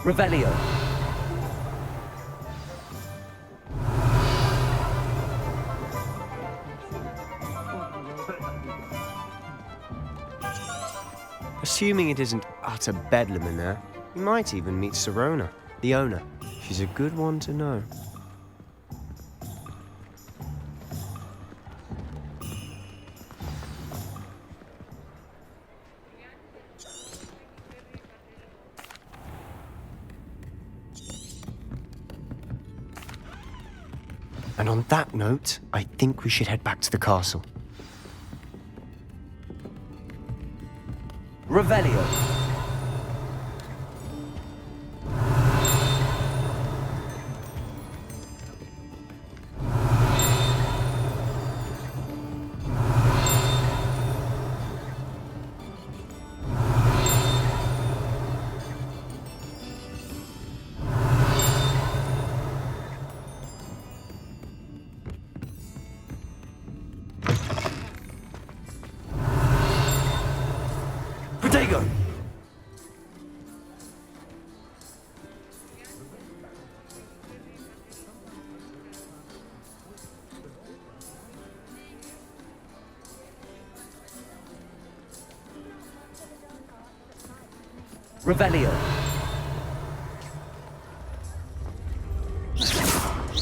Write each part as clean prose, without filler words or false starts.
Revelio. Assuming it isn't utter bedlam in there, you might even meet Sirona, the owner. She's a good one to know. And on that note, I think we should head back to the castle. Revelio. Protego! Revelio.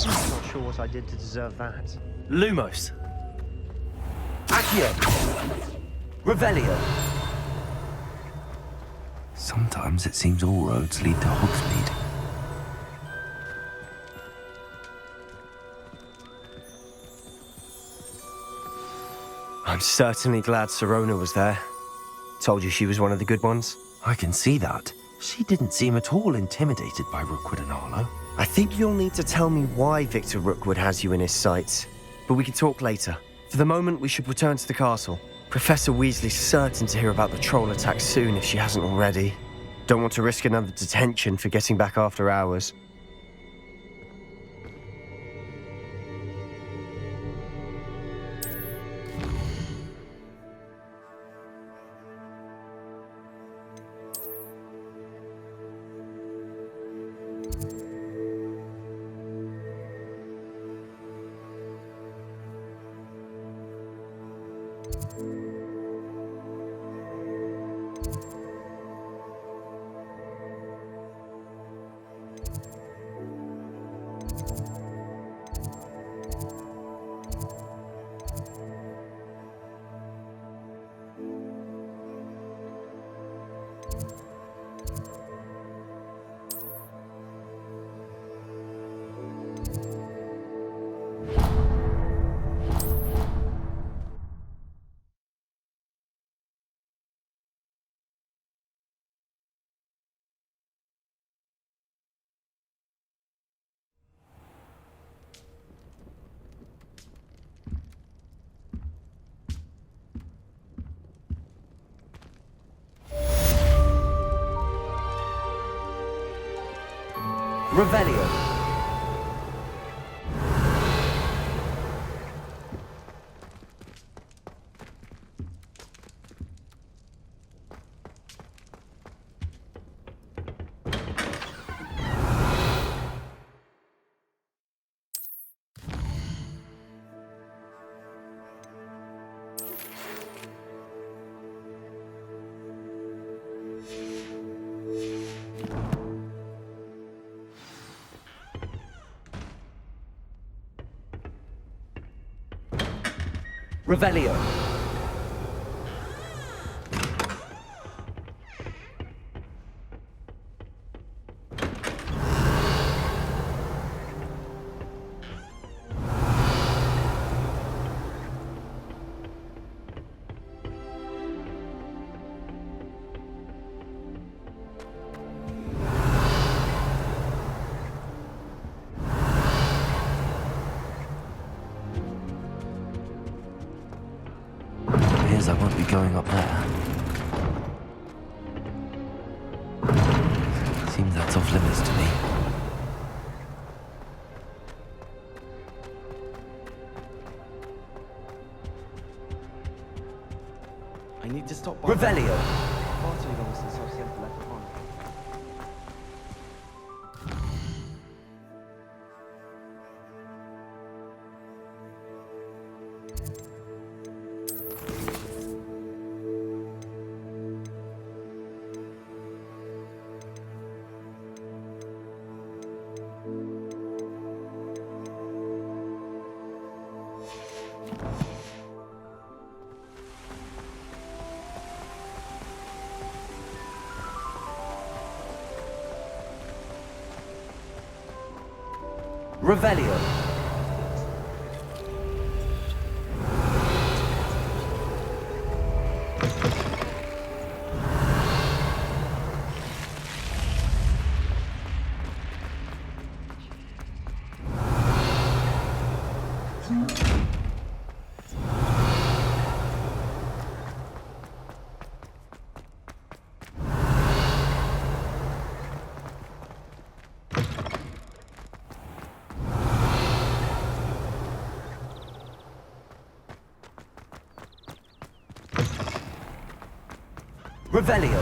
I'm not sure what I did to deserve that. Lumos. Accio. Revelio. Sometimes it seems all roads lead to Hogsmeade. I'm certainly glad Sirona was there. Told you she was one of the good ones. I can see that. She didn't seem at all intimidated by Rookwood and Arlo. I think you'll need to tell me why Victor Rookwood has you in his sights. But we can talk later. For the moment, we should return to the castle. Professor Weasley's certain to hear about the troll attack soon if she hasn't already. Don't want to risk another detention for getting back after hours. Revelio. Revelio. I won't be going up there. Seems that's off limits to me. I need to stop by. Revelio. Far too long since I've sent the letter on. Revelio. Revelio.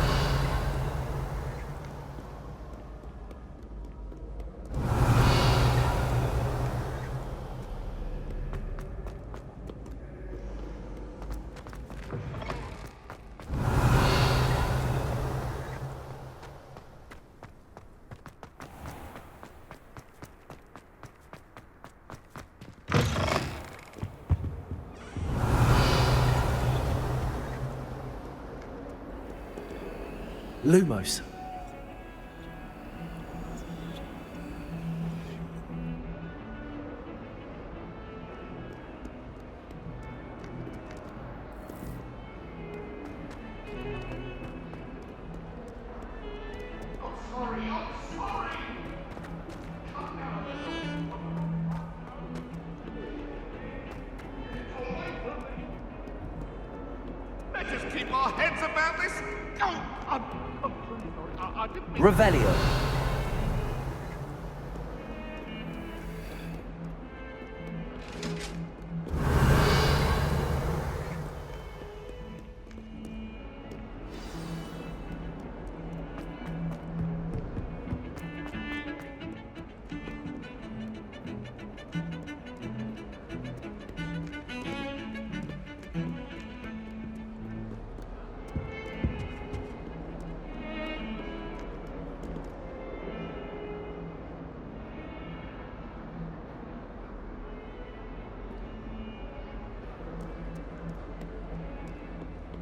Lumos. Let's just keep our heads about this. Oh, I'm really sorry. I didn't mean... Revelio.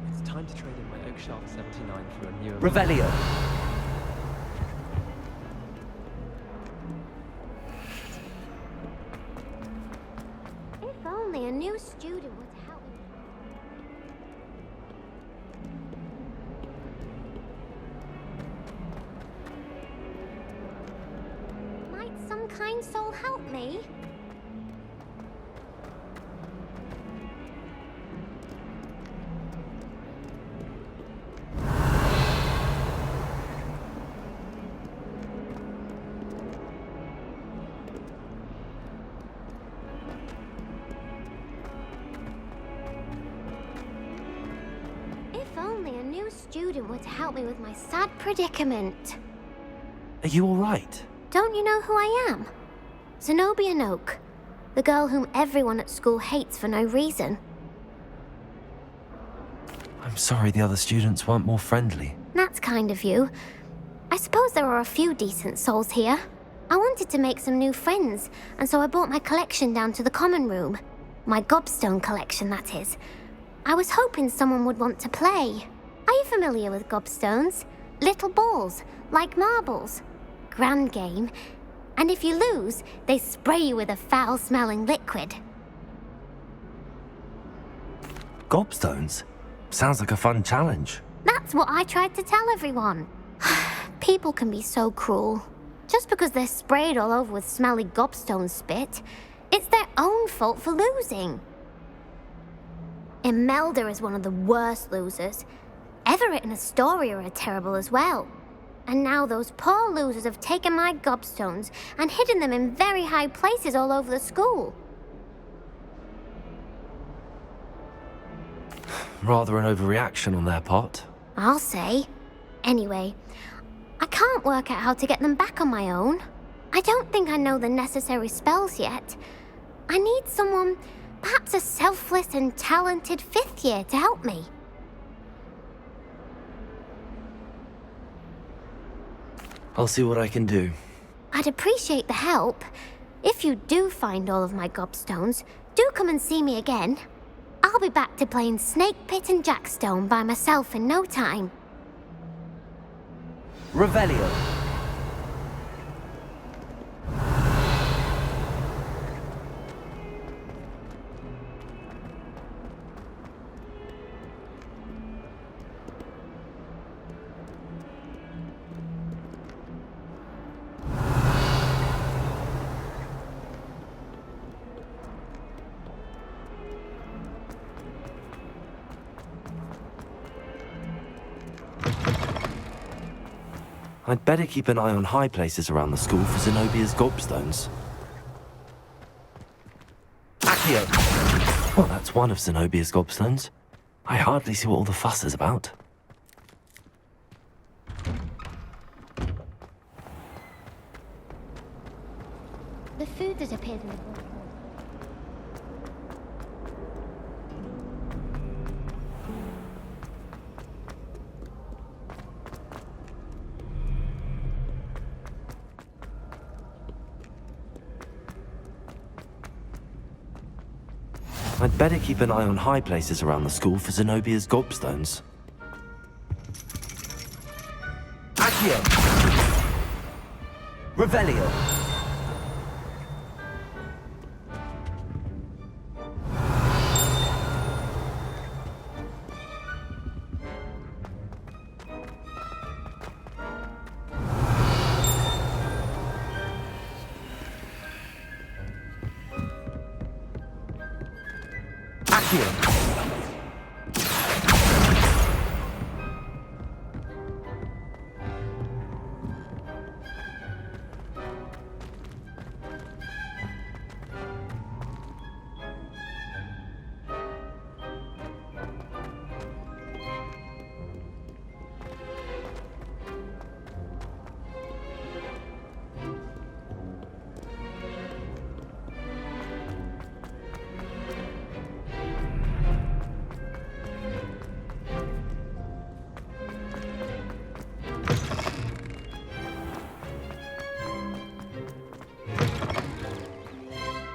It's time to trade in my Oak Shaft 79 for a newer... Revelio. If only a new student would help me. Might some kind soul help me? If only a new student were to help me with my sad predicament. Are you alright? Don't you know who I am? Zenobia Noak, the girl whom everyone at school hates for no reason. I'm sorry the other students weren't more friendly. That's kind of you. I suppose there are a few decent souls here. I wanted to make some new friends, and so I brought my collection down to the common room. My gobstone collection, that is. I was hoping someone would want to play. Are you familiar with gobstones? Little balls, like marbles. Grand game. And if you lose, they spray you with a foul-smelling liquid. Gobstones? Sounds like a fun challenge. That's what I tried to tell everyone. People can be so cruel. Just because they're sprayed all over with smelly gobstone spit, it's their own fault for losing. Imelda is one of the worst losers. Everett and Astoria are terrible as well. And now those poor losers have taken my gobstones and hidden them in very high places all over the school. Rather an overreaction on their part. I'll say. Anyway, I can't work out how to get them back on my own. I don't think I know the necessary spells yet. I need someone, perhaps a selfless and talented fifth year to help me. I'll see what I can do. I'd appreciate the help. If you do find all of my gobstones, do come and see me again. I'll be back to playing Snake Pit and Jackstone by myself in no time. Revelio. I'd better keep an eye on high places around the school for Zenobia's gobstones. Accio. Well, that's one of Zenobia's gobstones. I hardly see what all the fuss is about. The food that appeared in the book. I'd better keep an eye on high places around the school for Zenobia's gobstones. Accio. Revelio. Accio.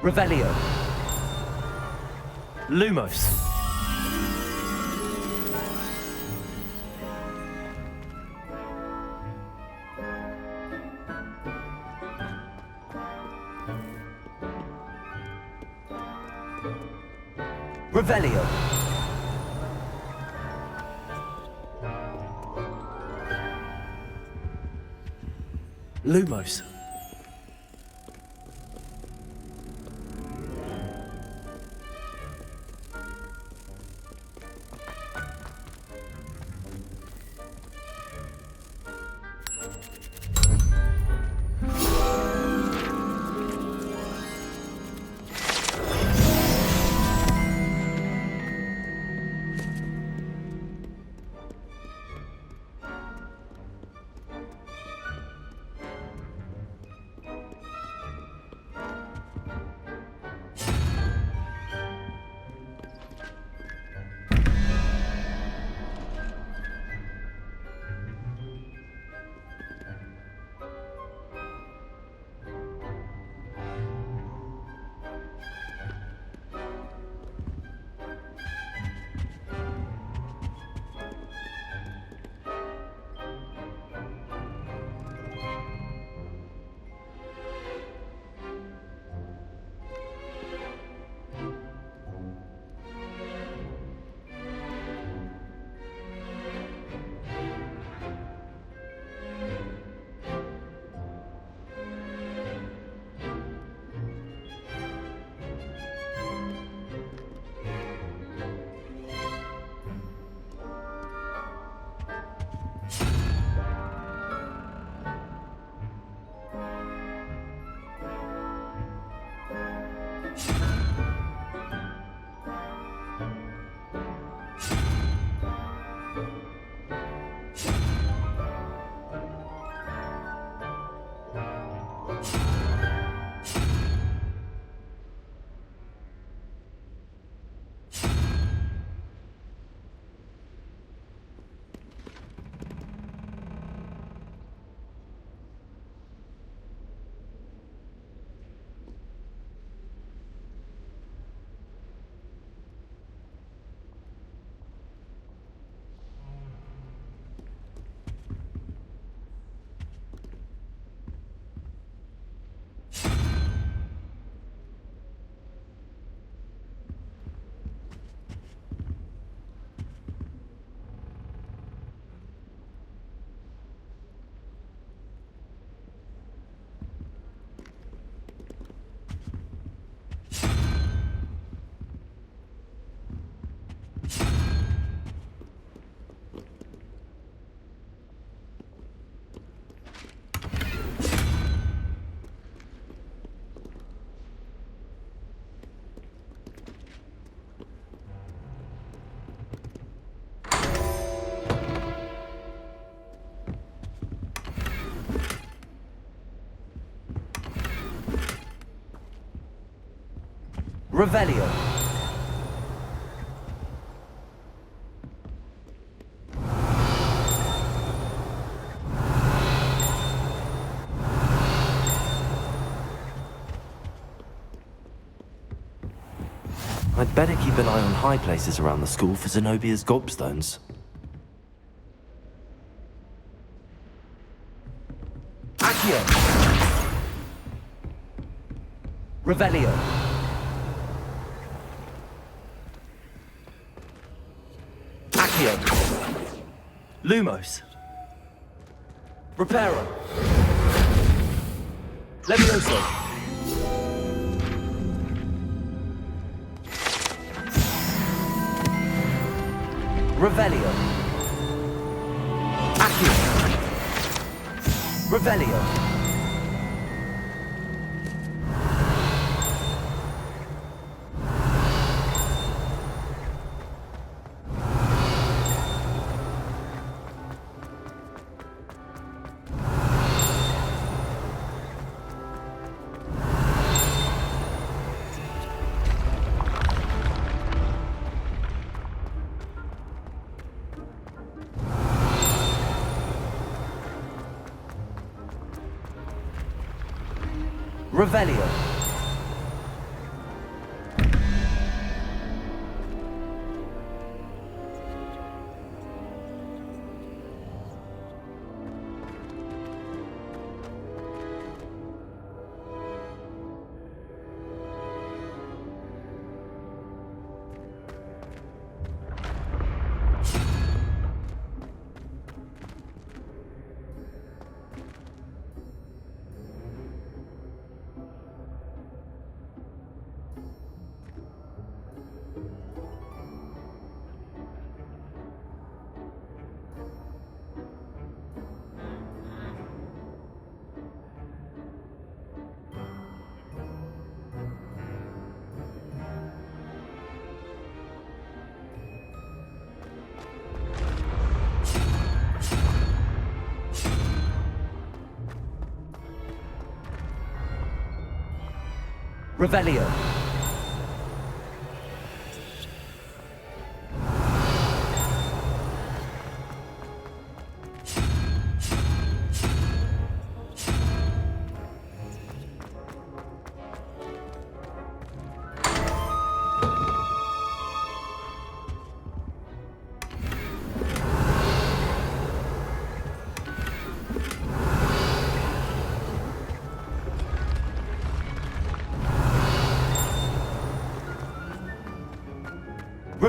Revelio. Lumos. Revelio. Lumos. Revelio. I'd better keep an eye on high places around the school for Zenobia's gobstones. Accio. Revelio. Accio. Lumos. Reparo. Levioso. Revelio. Accio. Revelio. Revelio. Revelio.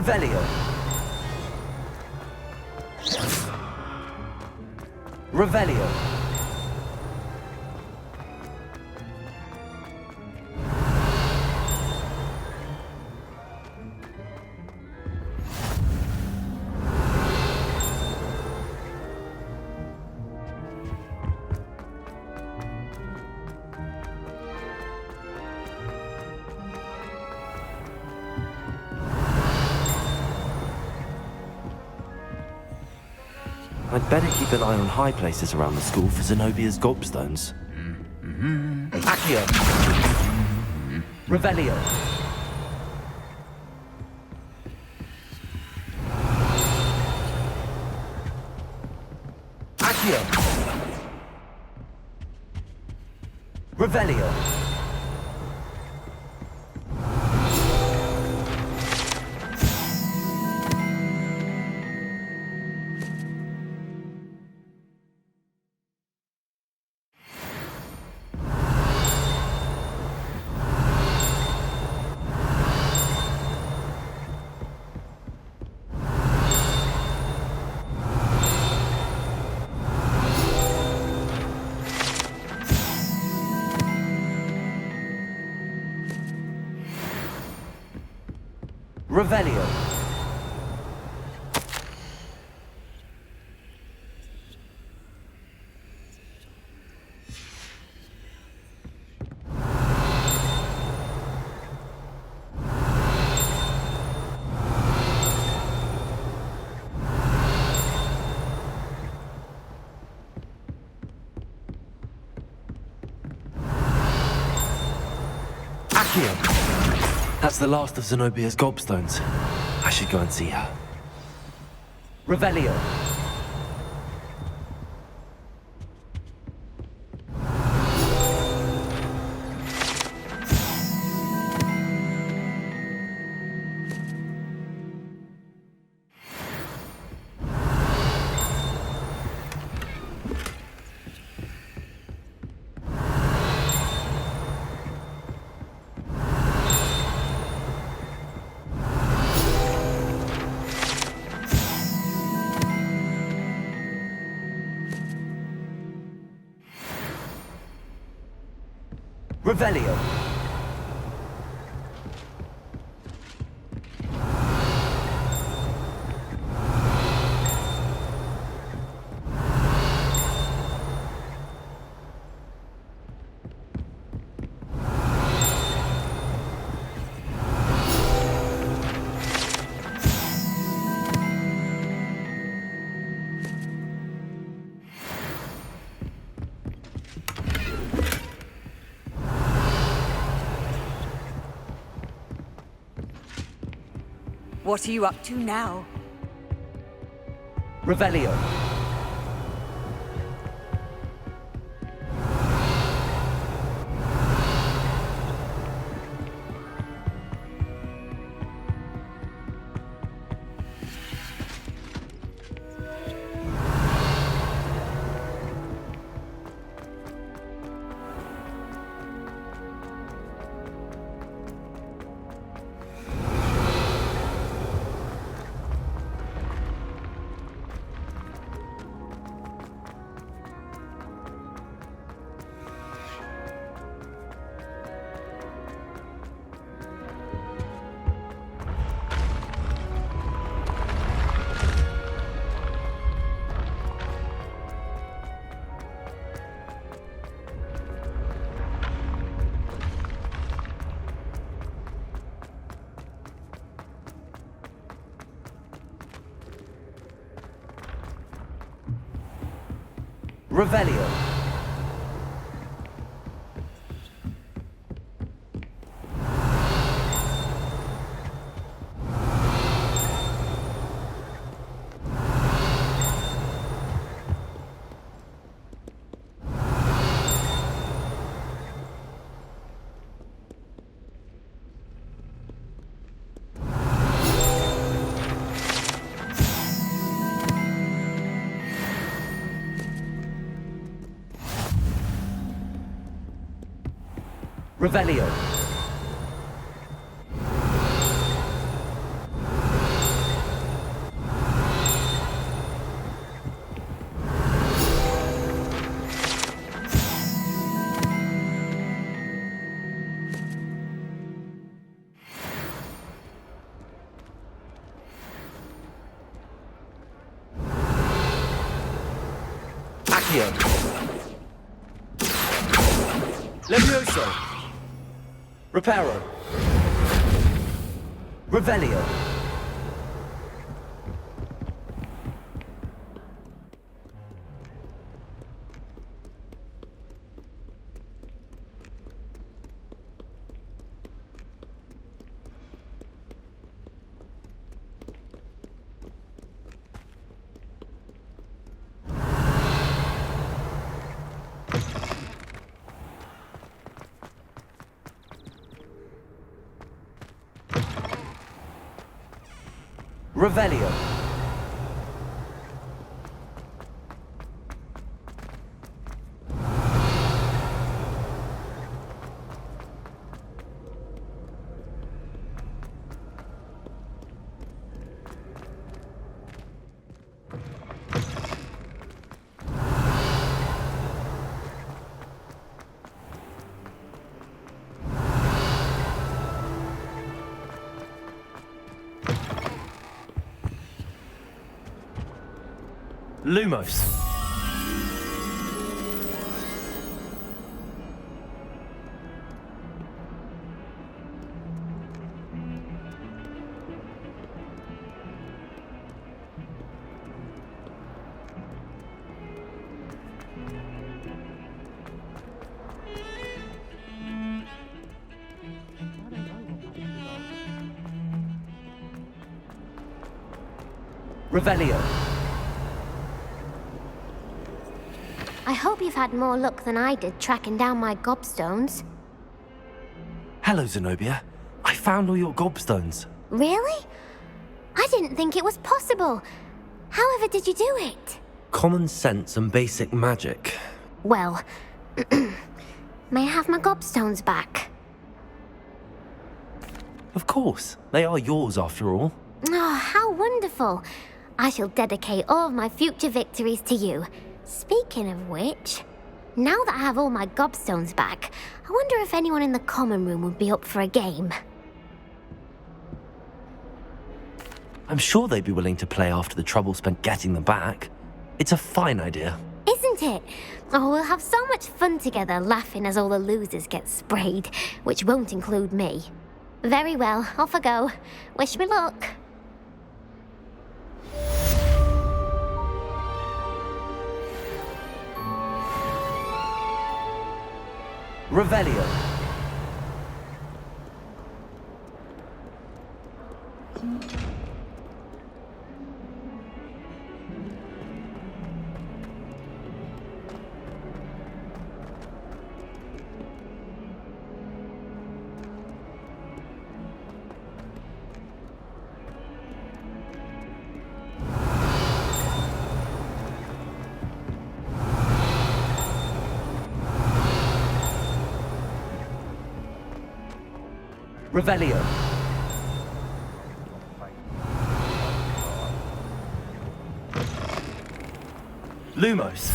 Revelio. Revelio. I'd better keep an eye on high places around the school for Zenobia's gobstones. Accio. Revelio. Accio. Revelio. Revelio. Accio. That's the last of Zenobia's gobstones. I should go and see her. Revelio. Revelio. What are you up to now? Revelio. Revelio. Revelio. Accio. Levioso. Reparo. Revelio. Revelio. Lumos. Revelio. I hope you've had more luck than I did tracking down my gobstones. Hello, Zenobia. I found all your gobstones. Really? I didn't think it was possible. However did you do it? Common sense and basic magic. Well, may I have my gobstones back? Of course. They are yours after all. Oh, how wonderful. I shall dedicate all of my future victories to you. Speaking of which, now that I have all my gobstones back, I wonder if anyone in the common room would be up for a game. I'm sure they'd be willing to play after the trouble spent getting them back. It's a fine idea. Isn't it? Oh, we'll have so much fun together laughing as all the losers get sprayed, which won't include me. Very well, off I go. Wish me luck. Revelio. Revelio. Lumos.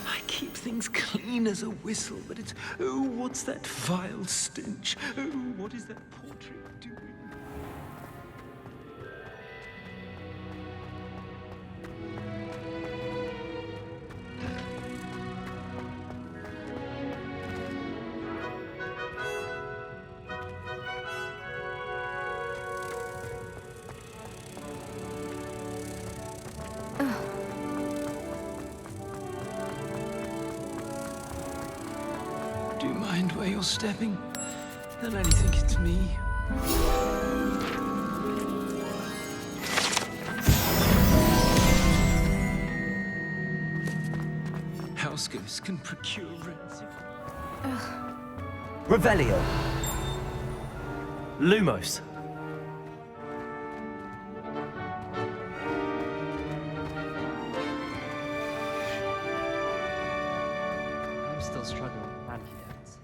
I keep things clean as a whistle, but it's, oh, what's that vile stench? Oh, what is that portrait doing? Do you mind where you're stepping? Don't only think it's me. House ghosts can procure rents. Revelio. Lumos. I'm still struggling with antidotes.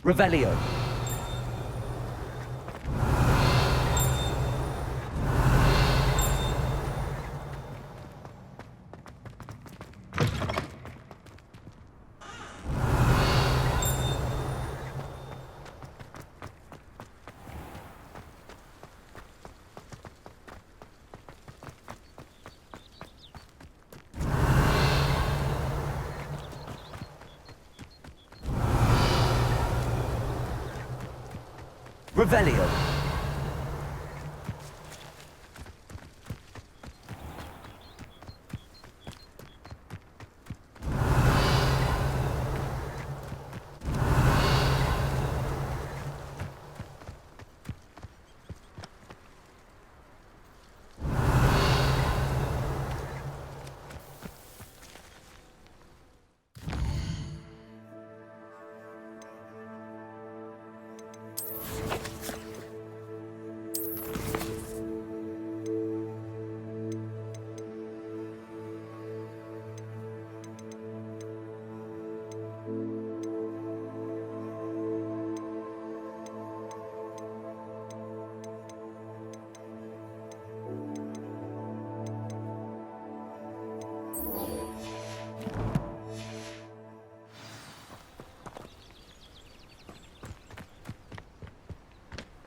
Revelio. Revelio.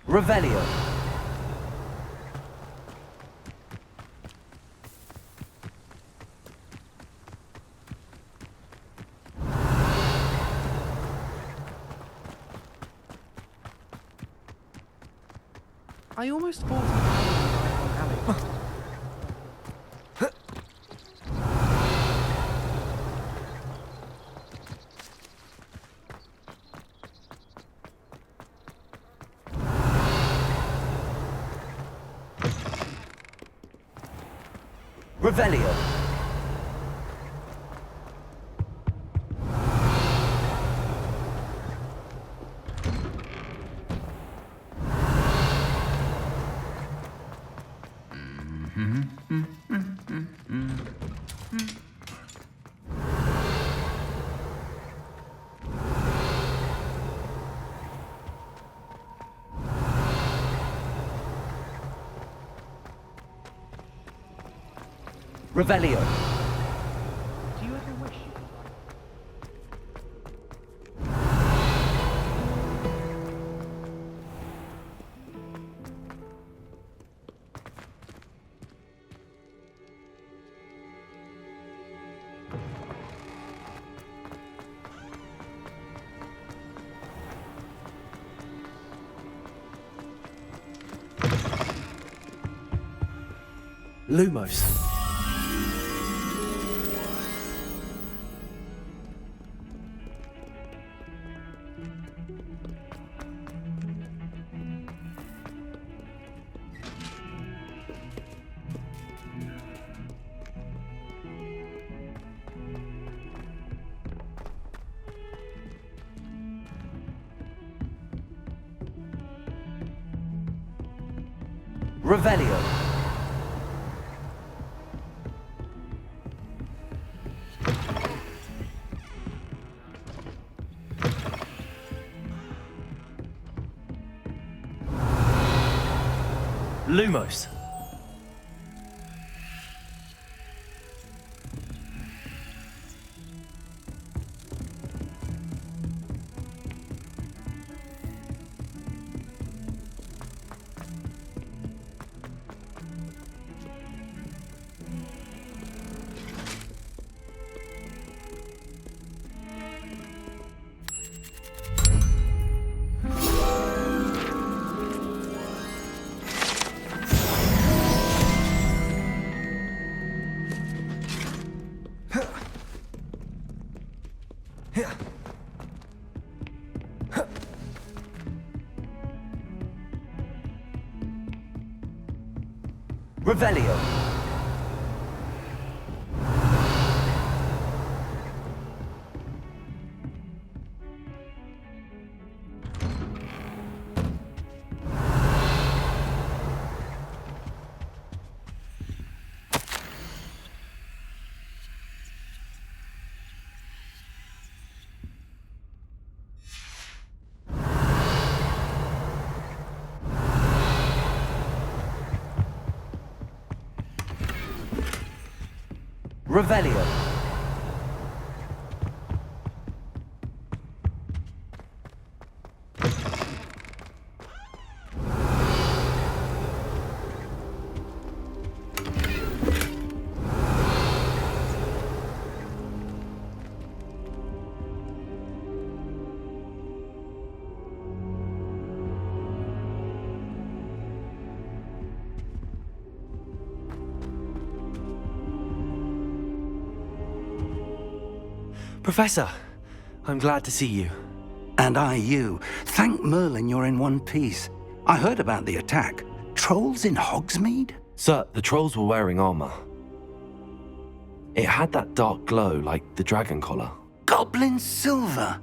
Revelio. I almost bought an alley. Revelio. Revelio. Do you ever wish you could write? Lumos. Revelio. Lumos. Revelio. Revelio. Professor, I'm glad to see you. And I you. Thank Merlin you're in one piece. I heard about the attack. Trolls in Hogsmeade? Sir, the trolls were wearing armor. It had that dark glow like the dragon collar. Goblin silver!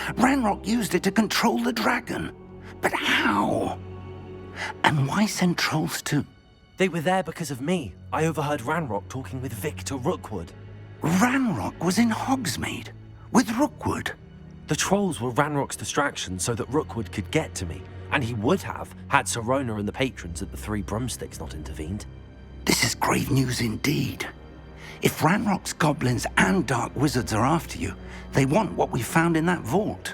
Ranrock used it to control the dragon. But how? And why send trolls to... They were there because of me. I overheard Ranrock talking with Victor Rookwood. Ranrock was in Hogsmeade? With Rookwood? The trolls were Ranrock's distraction so that Rookwood could get to me. And he would have, had Sirona and the patrons at the Three Broomsticks not intervened. This is grave news indeed. If Ranrock's goblins and dark wizards are after you, they want what we found in that vault.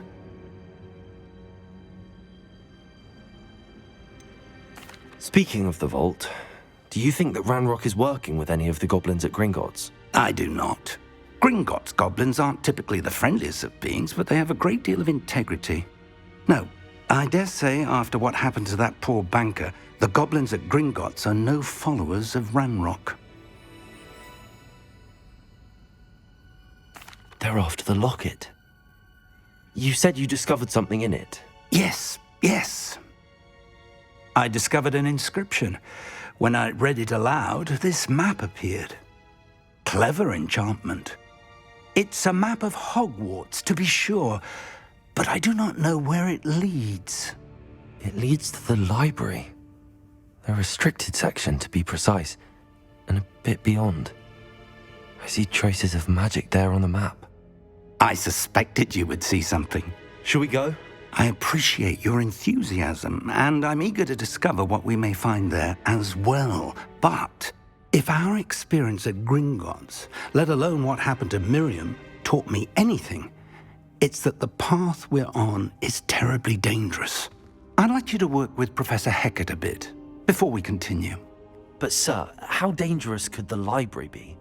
Speaking of the vault, do you think that Ranrock is working with any of the goblins at Gringotts? I do not. Gringotts goblins aren't typically the friendliest of beings, but they have a great deal of integrity. No, I dare say after what happened to that poor banker, the goblins at Gringotts are no followers of Ranrock. They're after the locket. You said you discovered something in it. Yes. I discovered an inscription. When I read it aloud, this map appeared. clever enchantment. It's a map of Hogwarts, to be sure, but I do not know where it leads. It leads to the library. The restricted section, to be precise, and a bit beyond. I see traces of magic there on the map. I suspected you would see something. Shall we go? I appreciate your enthusiasm, and I'm eager to discover what we may find there as well. But if our experience at Gringotts, let alone what happened to Miriam, taught me anything, it's that the path we're on is terribly dangerous. I'd like you to work with Professor Hecat a bit before we continue. But sir, how dangerous could the library be?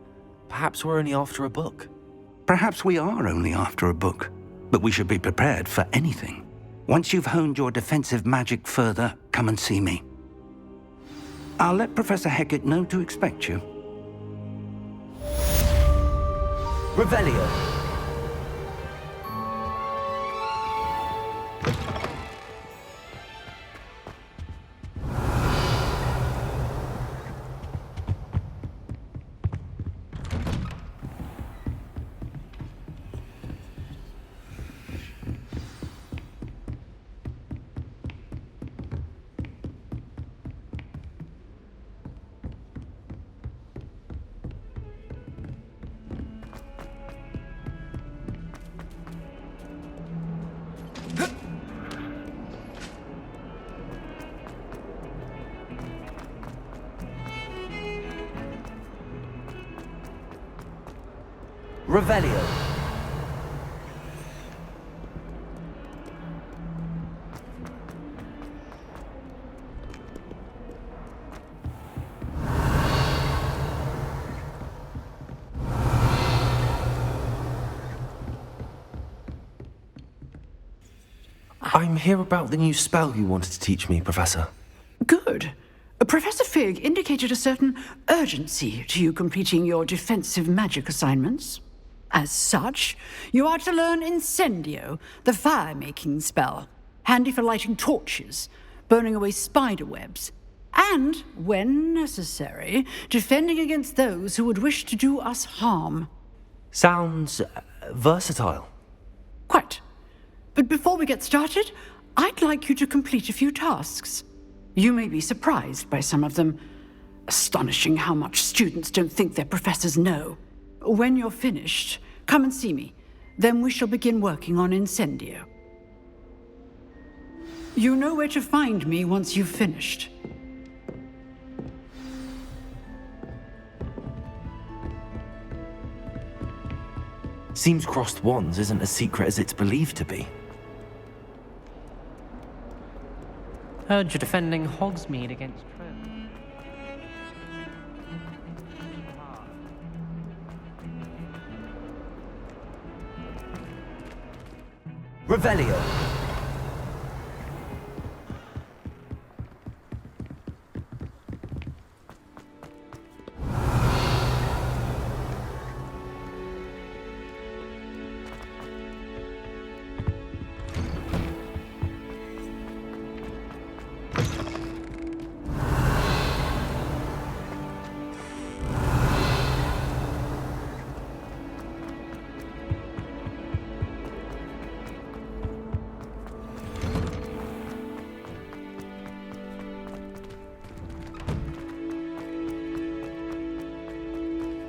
Perhaps we're only after a book. Perhaps we are only after a book, but we should be prepared for anything. Once you've honed your defensive magic further, come and see me. I'll let Professor Hecat know to expect you. Revelio. Revelio. I'm here about the new spell you wanted to teach me, Professor. Good. Professor Fig indicated a certain urgency to you completing your defensive magic assignments. As such, you are to learn Incendio, the fire-making spell, handy for lighting torches, burning away spider webs, and, when necessary, defending against those who would wish to do us harm. Sounds versatile. Quite. But before we get started, I'd like you to complete a few tasks. You may be surprised by some of them. Astonishing how much students don't think their professors know. When you're finished, come and see me. Then we shall begin working on Incendio. You know where to find me once you've finished. Seems crossed wands isn't as secret as it's believed to be. Heard you're defending Hogsmeade against Trill. Revelio.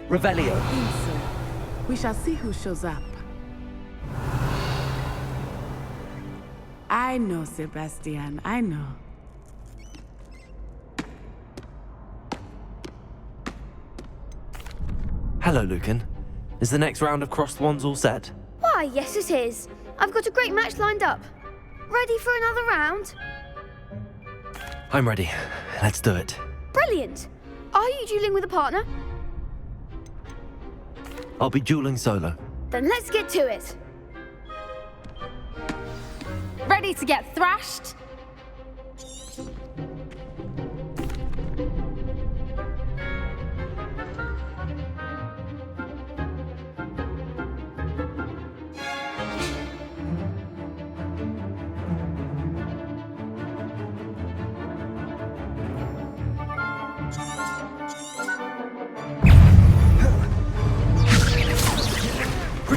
Revelio. So, we shall see who shows up. I know, Sebastian, I know. Hello, Lucan. Is the next round of crossed wands all set? Why, yes it is. I've got a great match lined up. Ready for another round? I'm ready. Let's do it. Brilliant. Are you dueling with a partner? I'll be dueling solo. Then let's get to it. Ready to get thrashed?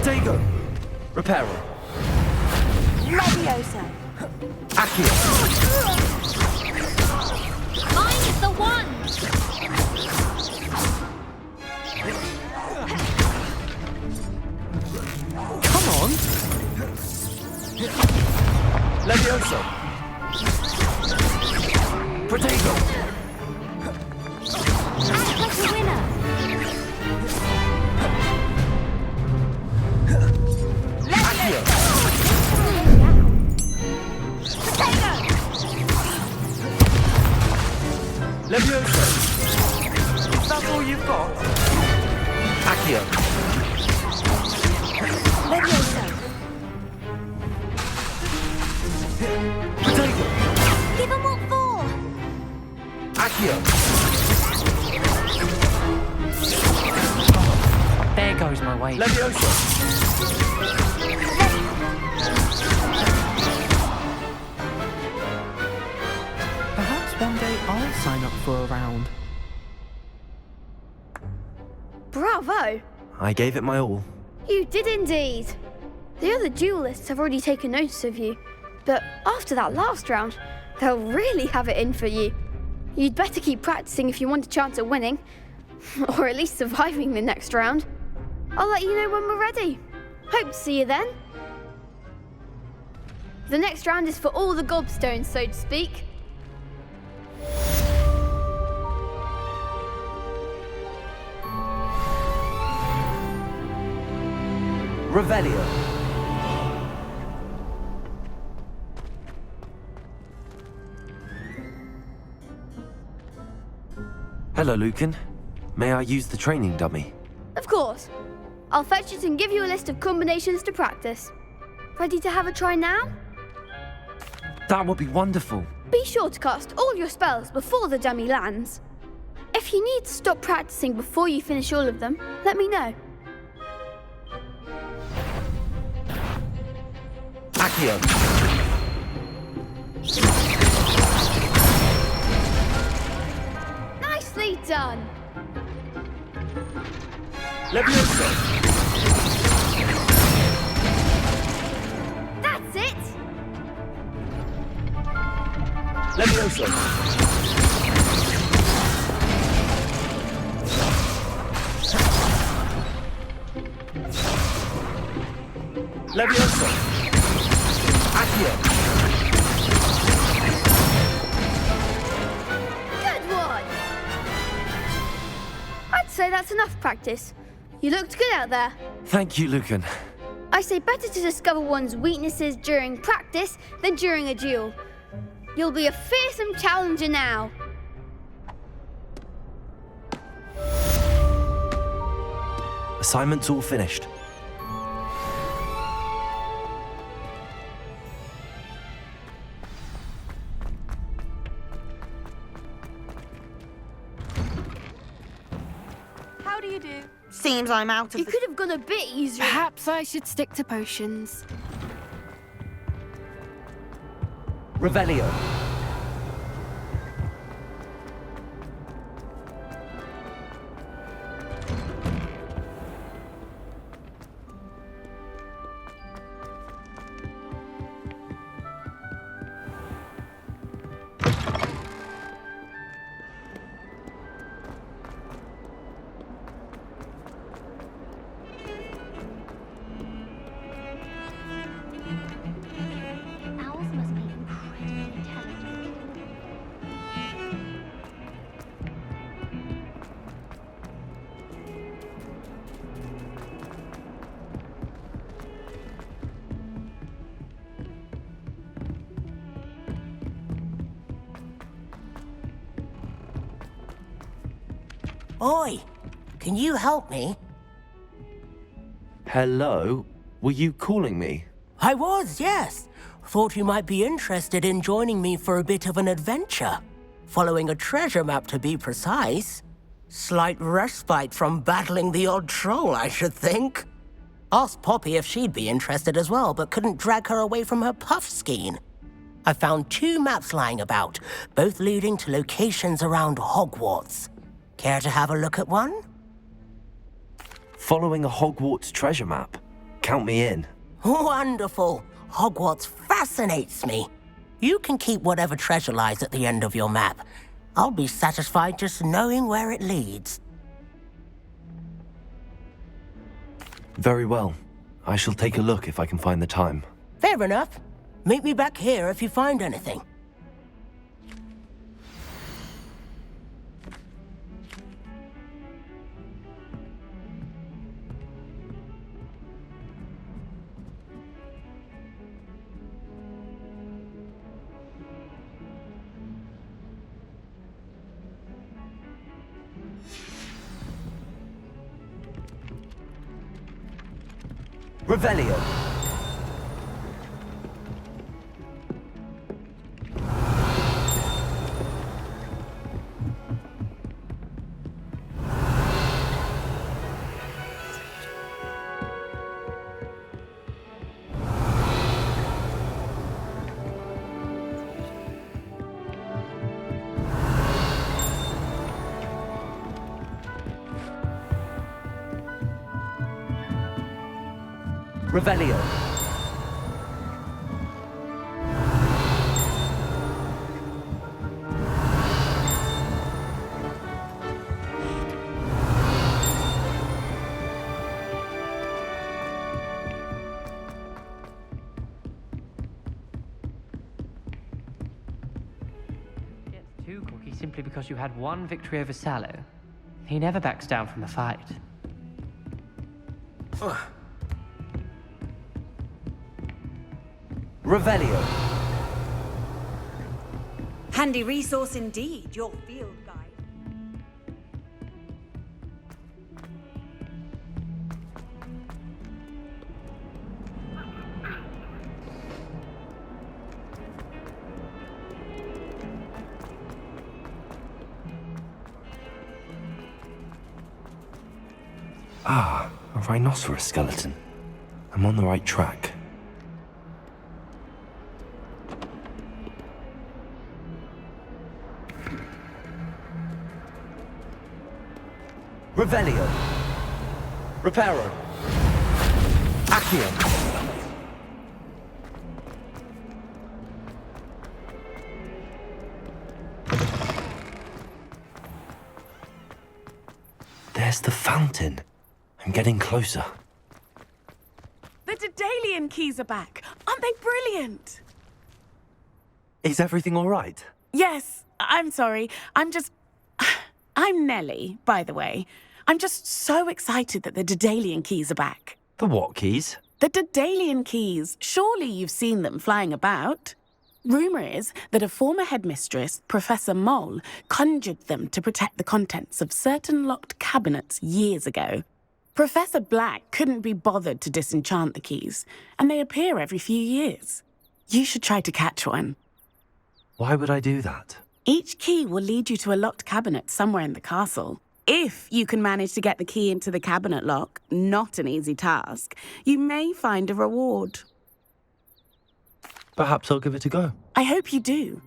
Protego! Reparo. Levioso. Accio. Mine's the one! Come on! Levioso. Protego. Act like a winner! Accio. Levioso. That's all you've got? Accio. Levioso. Protego. Give 'em what for! Accio. There goes my weight. Levioso. Perhaps one day I'll sign up for a round. Bravo! I gave it my all. You did indeed. The other duelists have already taken notice of you, but after that last round, they'll really have it in for you. You'd better keep practicing if you want a chance at winning, or at least surviving the next round. I'll let you know when we're ready. Hope to see you then. The next round is for all the gobstones, so to speak. Revelio. Hello, Lucan. May I use the training dummy? Of course. I'll fetch it and give you a list of combinations to practice. Ready to have a try now? That would be wonderful. Be sure to cast all your spells before the dummy lands. If you need to stop practicing before you finish all of them, let me know. Accio. Nicely done! Levioso. That's it! Levioso. Levioso. Accio. Good one! I'd say that's enough practice. You looked good out there. Thank you, Lucan. I say better to discover one's weaknesses during practice than during a duel. You'll be a fearsome challenger now. Assignment's all finished. How do you do? Seems I'm out of You could have gone a bit easier. Perhaps I should stick to potions. Revelio. Owls must be incredibly intelligent. Oi, can you help me? Hello? Were you calling me? I was, yes. Thought you might be interested in joining me for a bit of an adventure. Following a treasure map, to be precise. Slight respite from battling the odd troll, I should think. Asked Poppy if she'd be interested as well, but couldn't drag her away from her puff skein. I found 2 maps lying about, both leading to locations around Hogwarts. Care to have a look at one? Following a Hogwarts treasure map? count me in. Wonderful. Hogwarts fascinates me. You can keep whatever treasure lies at the end of your map. I'll be satisfied just knowing where it leads. Very well. I shall take a look if I can find the time. Fair enough. Meet me back here if you find anything. Revelio. Revelio. Gets too cocky simply because you had one victory over Sallow. He never backs down from a fight. Revelio. Handy resource indeed, your field guide. Ah, a rhinoceros skeleton. I'm on the right track. Revelio. Reparo. Accio. There's the fountain. I'm getting closer. The Daedalian keys are back. Aren't they brilliant? Is everything all right? Yes, I'm sorry. I'm Nellie, by the way. I'm just so excited that the Daedalian keys are back. The what keys? The Daedalian keys. Surely you've seen them flying about. Rumour is that a former headmistress, Professor Mole, conjured them to protect the contents of certain locked cabinets years ago. Professor Black couldn't be bothered to disenchant the keys, and they appear every few years. You should try to catch one. Why would I do that? Each key will lead you to a locked cabinet somewhere in the castle. If you can manage to get the key into the cabinet lock, not an easy task, you may find a reward. Perhaps I'll give it a go. I hope you do.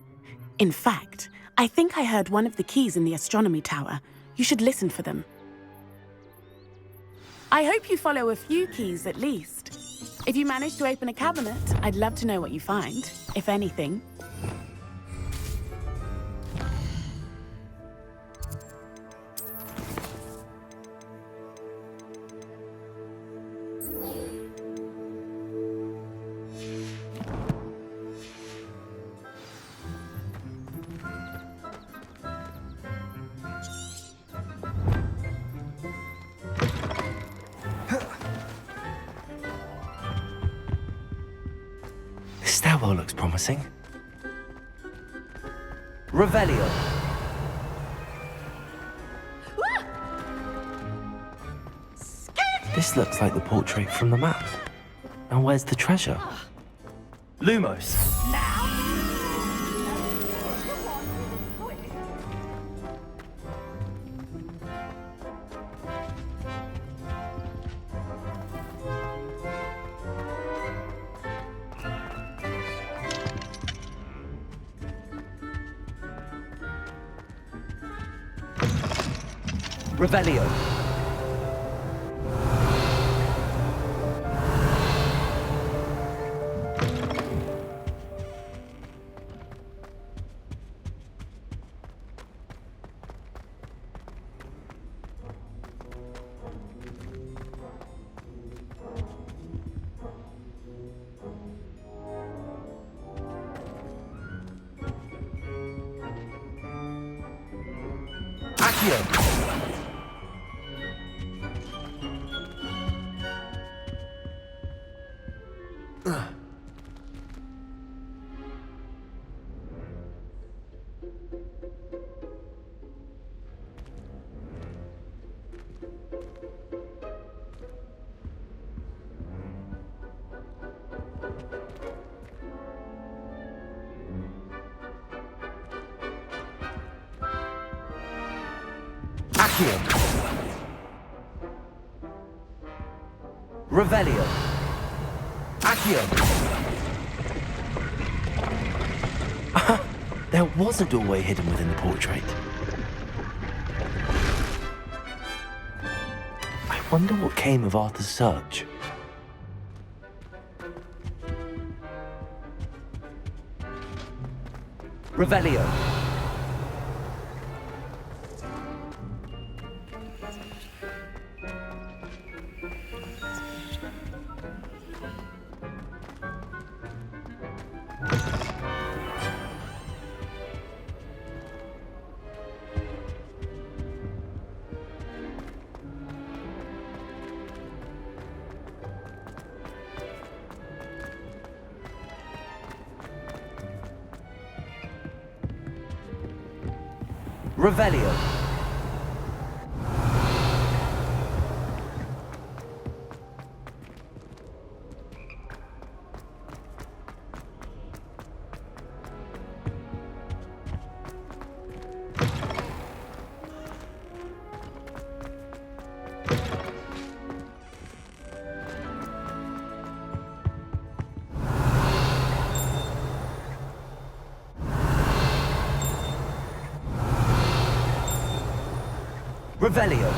In fact, I think I heard one of the keys in the astronomy tower. You should listen for them. I hope you follow a few keys at least. If you manage to open a cabinet, I'd love to know what you find, if anything. This stairwell looks promising. Revelio. This looks like the portrait from the map. Now where's the treasure? Lumos. Revelio. Accio. Accio. Revelio. Accio. There was a doorway hidden within the portrait. I wonder what came of Arthur's search. Revelio. Revelio. Revelio.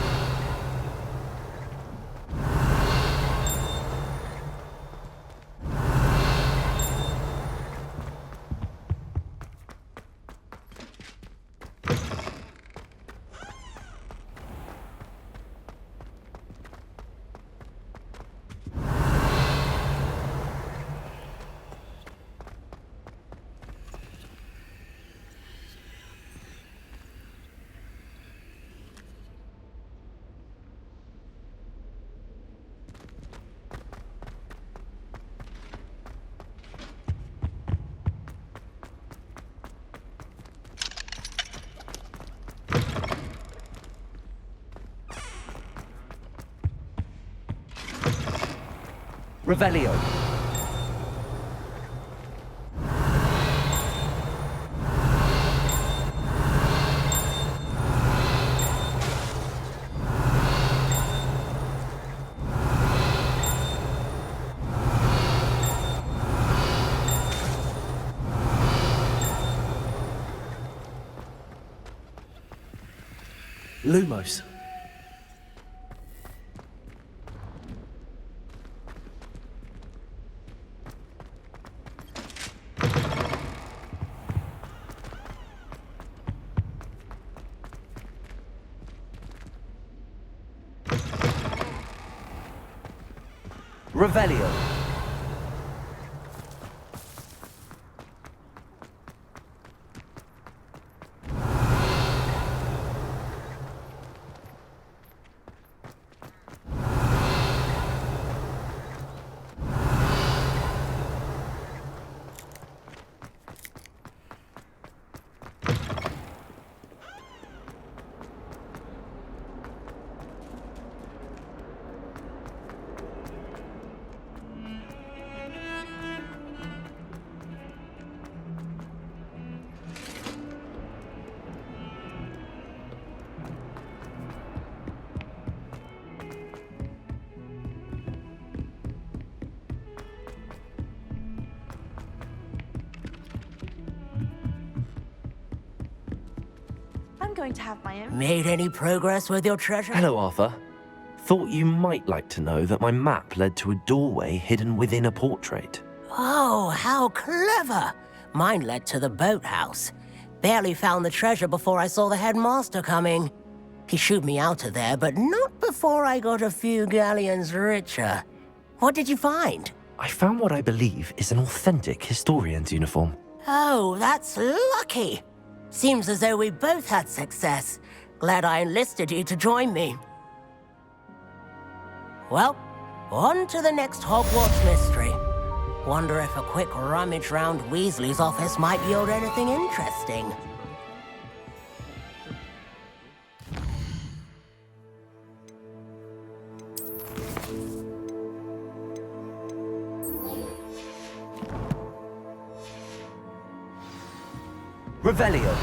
Revelio. Lumos. Revelio. I'm going to have my own. Made any progress with your treasure? Hello, Arthur. Thought you might like to know that my map led to a doorway hidden within a portrait. Oh, how clever! Mine led to the boathouse. Barely found the treasure before I saw the headmaster coming. He shooed me out of there, but not before I got a few galleons richer. What did you find? I found what I believe is an authentic historian's uniform. Oh, that's lucky. Seems as though we both had success. Glad I enlisted you to join me. Well, on to the next Hogwarts mystery. Wonder if a quick rummage round Weasley's office might yield anything interesting. Revelio.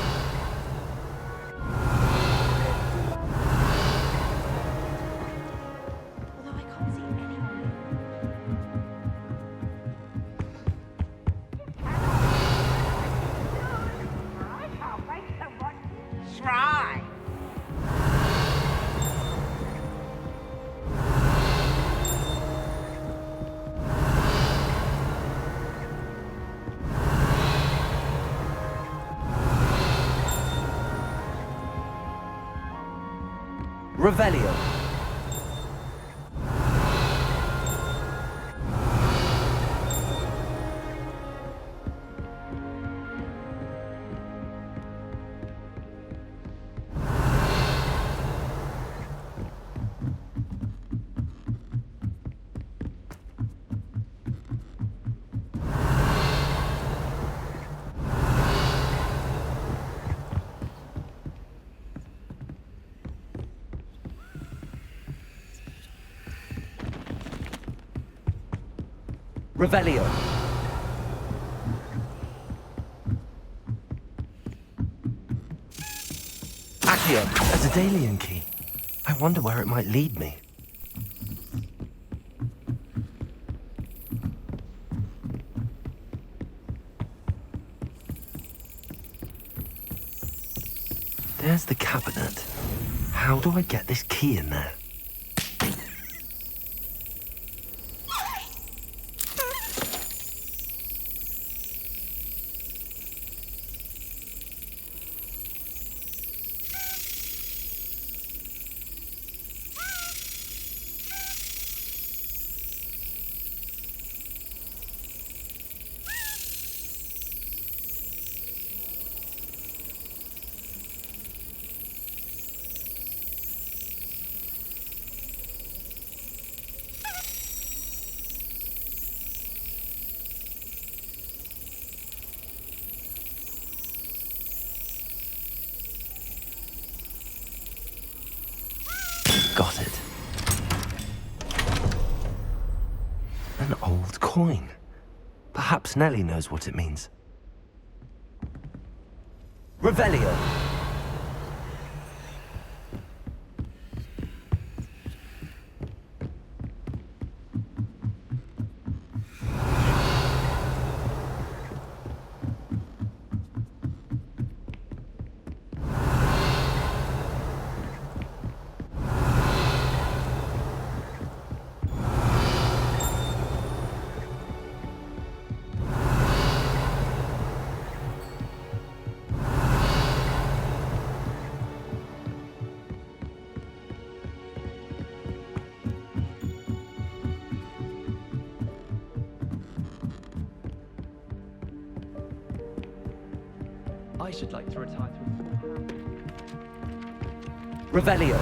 Try. Revelio. Revelio. Accio. A Daedalian key. I wonder where it might lead me. There's the cabinet. How do I get this key in there? Got it. An old coin. Perhaps Nellie knows what it means. Revelio. I should like to retire to Revelio.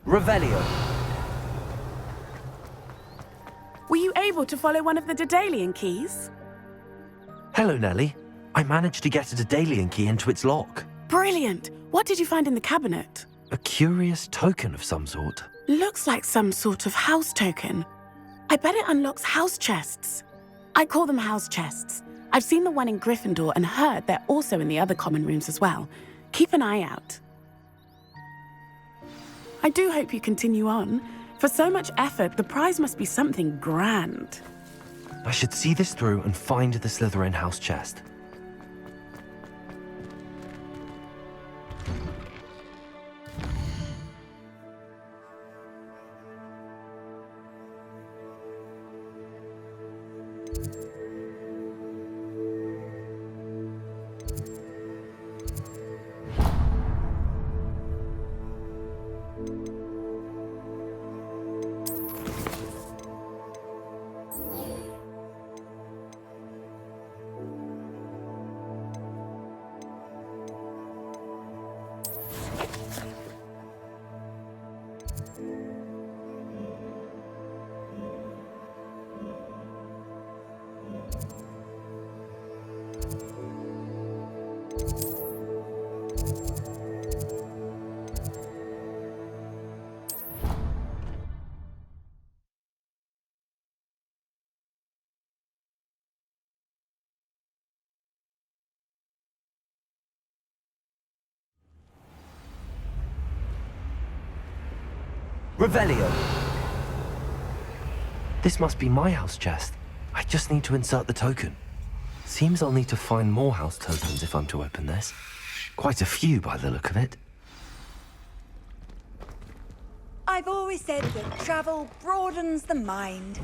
Revelio. Were you able to follow one of the Daedalian keys? Hello, Nellie. I managed to get a Daedalian key into its lock. Brilliant! What did you find in the cabinet? A curious token of some sort. Looks like some sort of house token. I bet it unlocks house chests. I call them house chests. I've seen the one in Gryffindor and heard they're also in the other common rooms as well. Keep an eye out. I do hope you continue on. For so much effort, the prize must be something grand. I should see this through and find the Slytherin house chest. Revelio. This must be my house chest. I just need to insert the token. Seems I'll need to find more house tokens if I'm to open this. Quite a few by the look of it. I've always said that travel broadens the mind.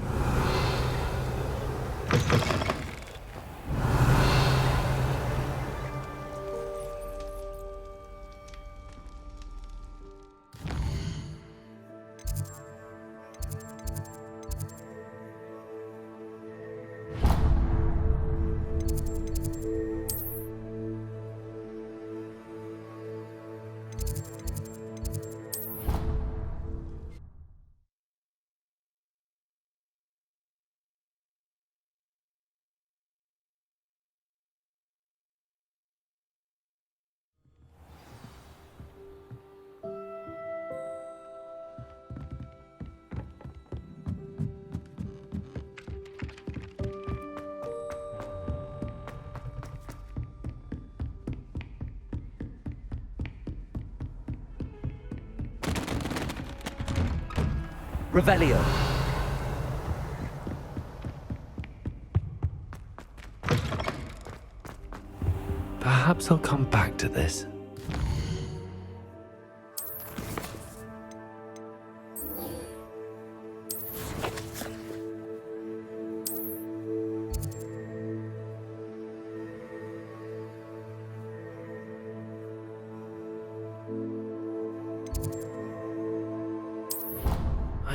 Revelio. Perhaps I'll come back to this.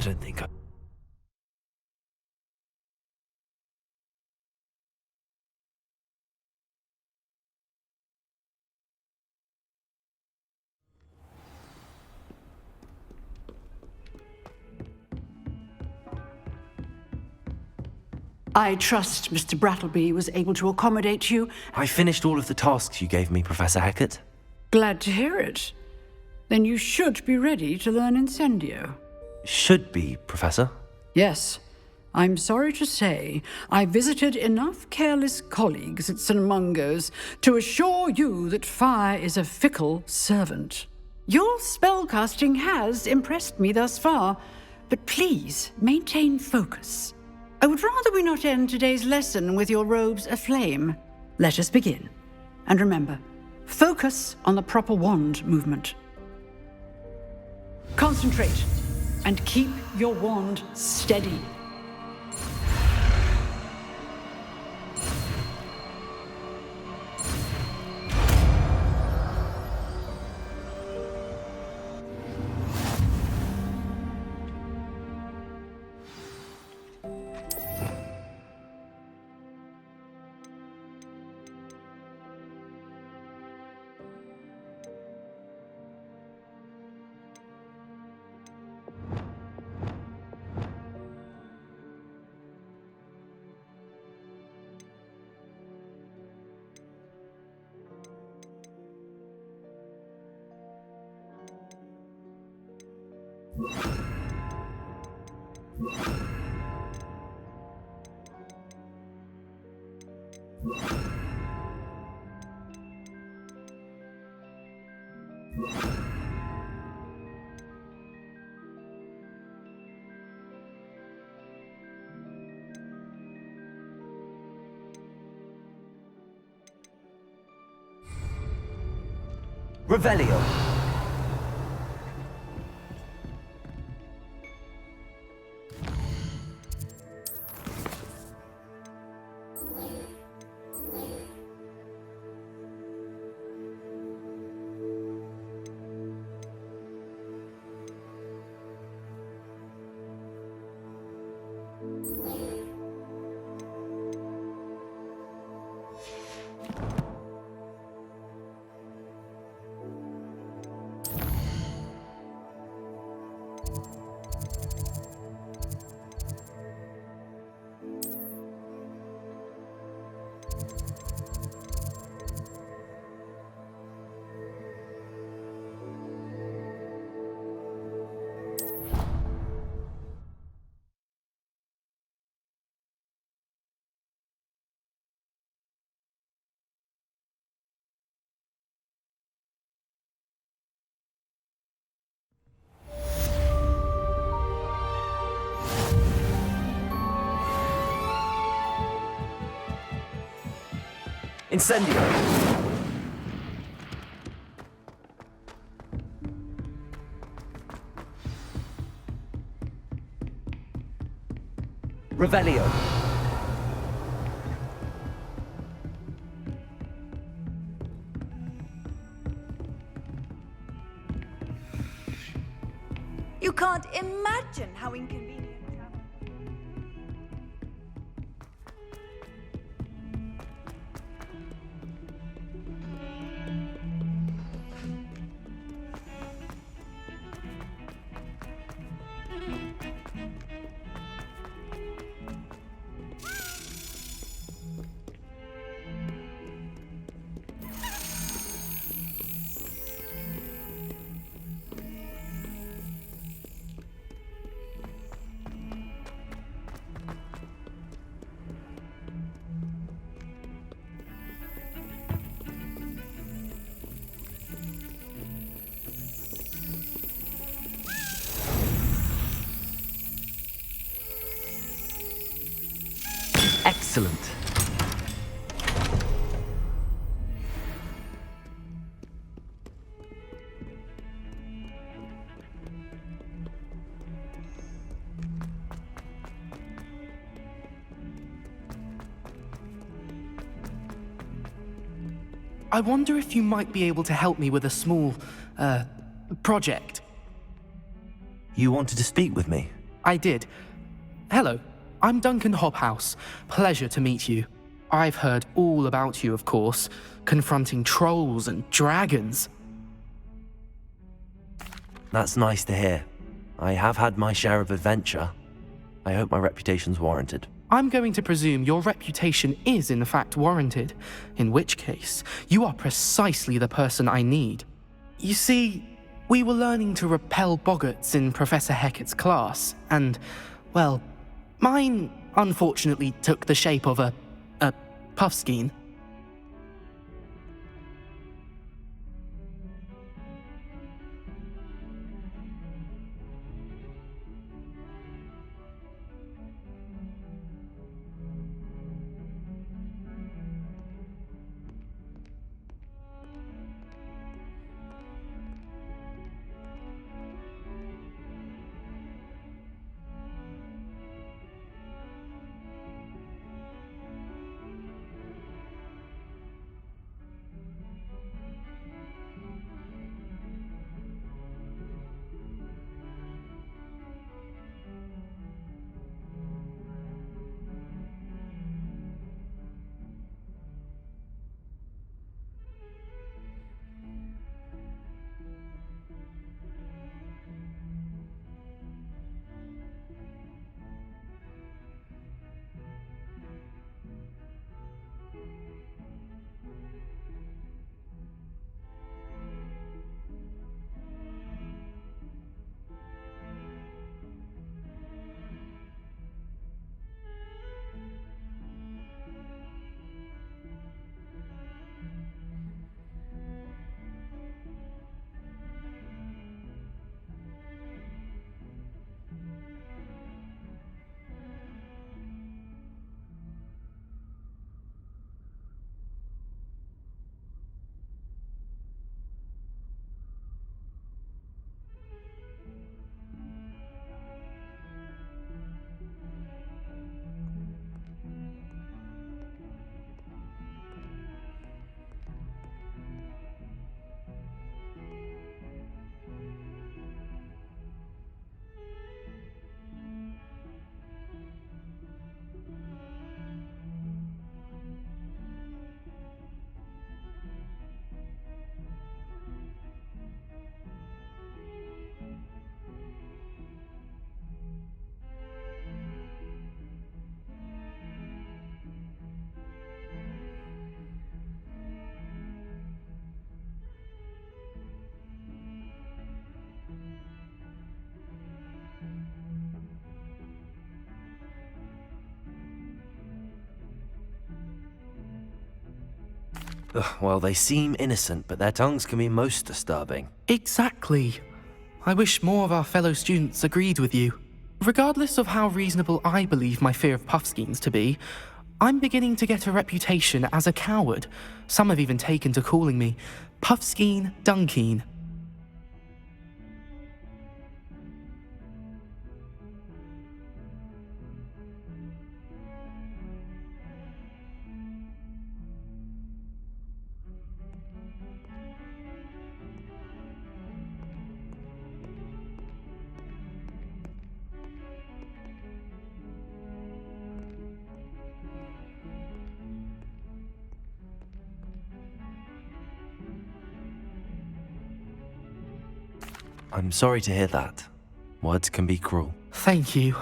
I don't think I... I trust Mr. Brattleby was able to accommodate you. I finished all of the tasks you gave me, Professor Hackett. Glad to hear it. Then you should be ready to learn Incendio. Should be, Professor. Yes. I'm sorry to say, I visited enough careless colleagues at St. Mungo's to assure you that fire is a fickle servant. Your spellcasting has impressed me thus far, but please maintain focus. I would rather we not end today's lesson with your robes aflame. Let us begin. And remember, focus on the proper wand movement. Concentrate and keep your wand steady. Revelio. Incendio. Revelio. You can't imagine how inconvenient travel. Excellent. I wonder if you might be able to help me with a small, project. You wanted to speak with me? I did. Hello, I'm Duncan Hobhouse. Pleasure to meet you. I've heard all about you, of course, confronting trolls and dragons. That's nice to hear. I have had my share of adventure. I hope my reputation's warranted. I'm going to presume your reputation is in fact warranted, in which case, you are precisely the person I need. You see, we were learning to repel boggarts in Professor Hecat's class, and, well, mine unfortunately took the shape of a puffskein. Well, they seem innocent, but their tongues can be most disturbing. Exactly. I wish more of our fellow students agreed with you. Regardless of how reasonable I believe my fear of puffskeins to be, I'm beginning to get a reputation as a coward. Some have even taken to calling me Puffskein Dunkeen. I'm sorry to hear that. Words can be cruel. Thank you.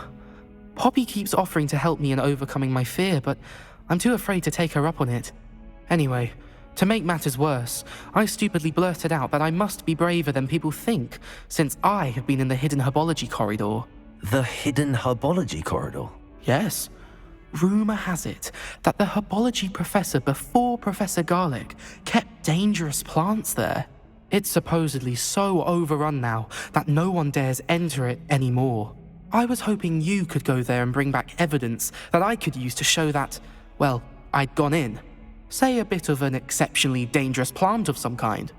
Poppy keeps offering to help me in overcoming my fear, but I'm too afraid to take her up on it. Anyway, to make matters worse, I stupidly blurted out that I must be braver than people think, since I have been in the hidden herbology corridor. The hidden herbology corridor? Yes. Rumour has it that the herbology professor before Professor Garlic kept dangerous plants there. It's supposedly so overrun now that no one dares enter it anymore. I was hoping you could go there and bring back evidence that I could use to show that, well, I'd gone in. Say a bit of an exceptionally dangerous plant of some kind.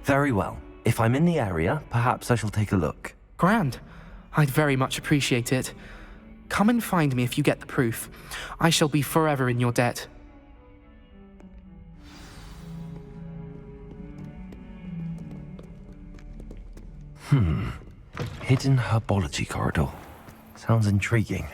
Very well. If I'm in the area, perhaps I shall take a look. Grand. I'd very much appreciate it. Come and find me if you get the proof. I shall be forever in your debt. Hidden herbology corridor. Sounds intriguing.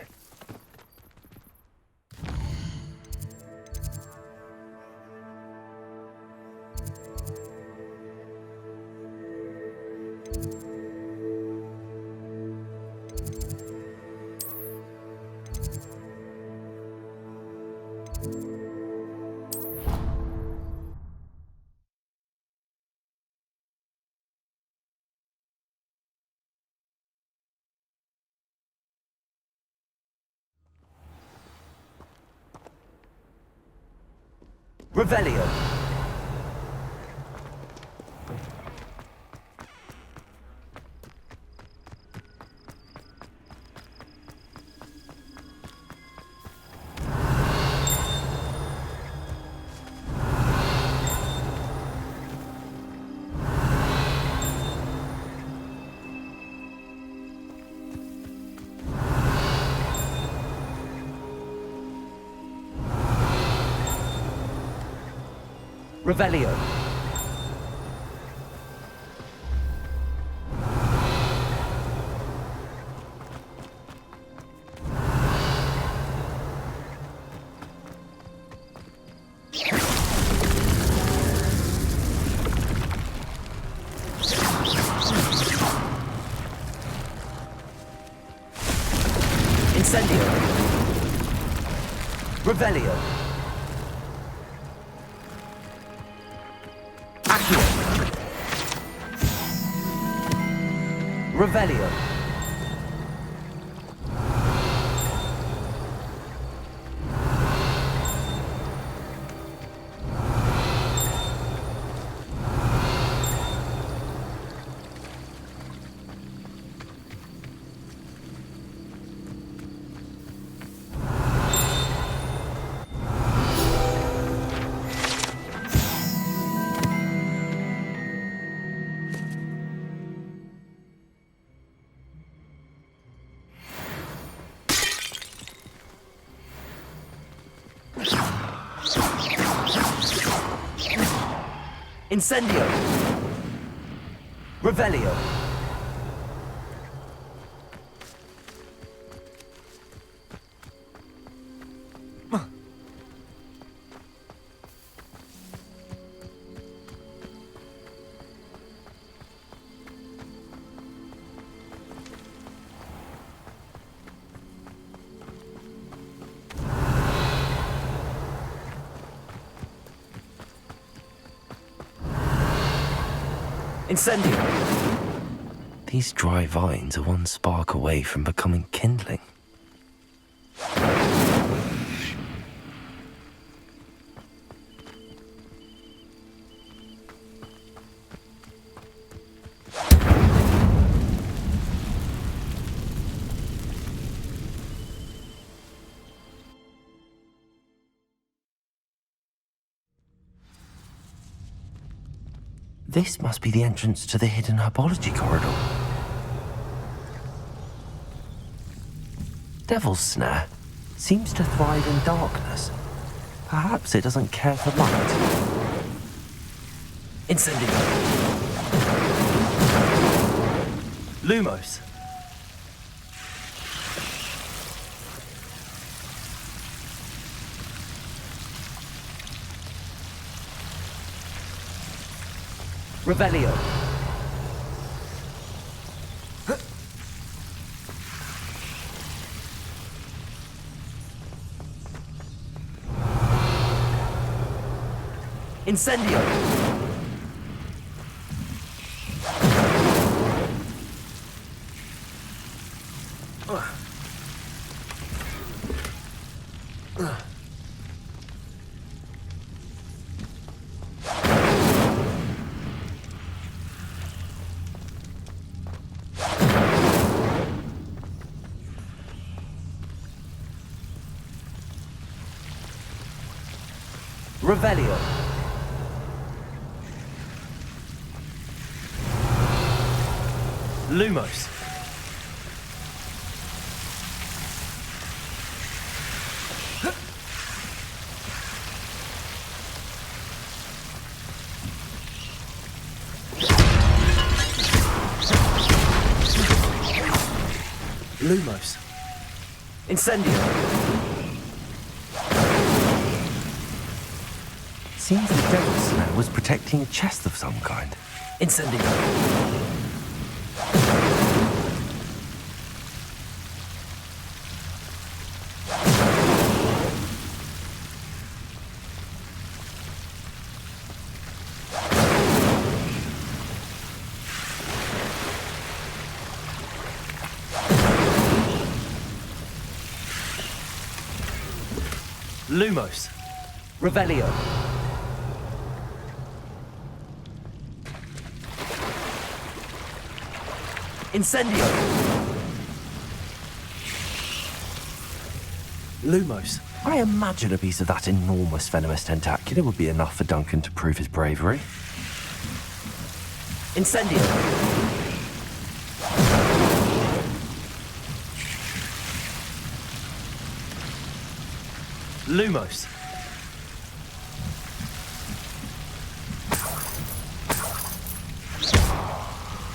Revelio. Revelio. Incendio. Revelio. Revelio. Incendio. Revelio. Incendio. These dry vines are one spark away from becoming kindling. This must be the entrance to the hidden herbology corridor. Devil's Snare seems to thrive in darkness. Perhaps it doesn't care for light. Incendio. Lumos. Revelio. Incendio. Revelio. Lumos. Lumos. Incendio. Seems the Devil's Snare was protecting a chest of some kind. Incendio. Lumos. Revelio. Incendio. Lumos. I imagine a piece of that enormous venomous tentacular would be enough for Duncan to prove his bravery. Incendio. Lumos.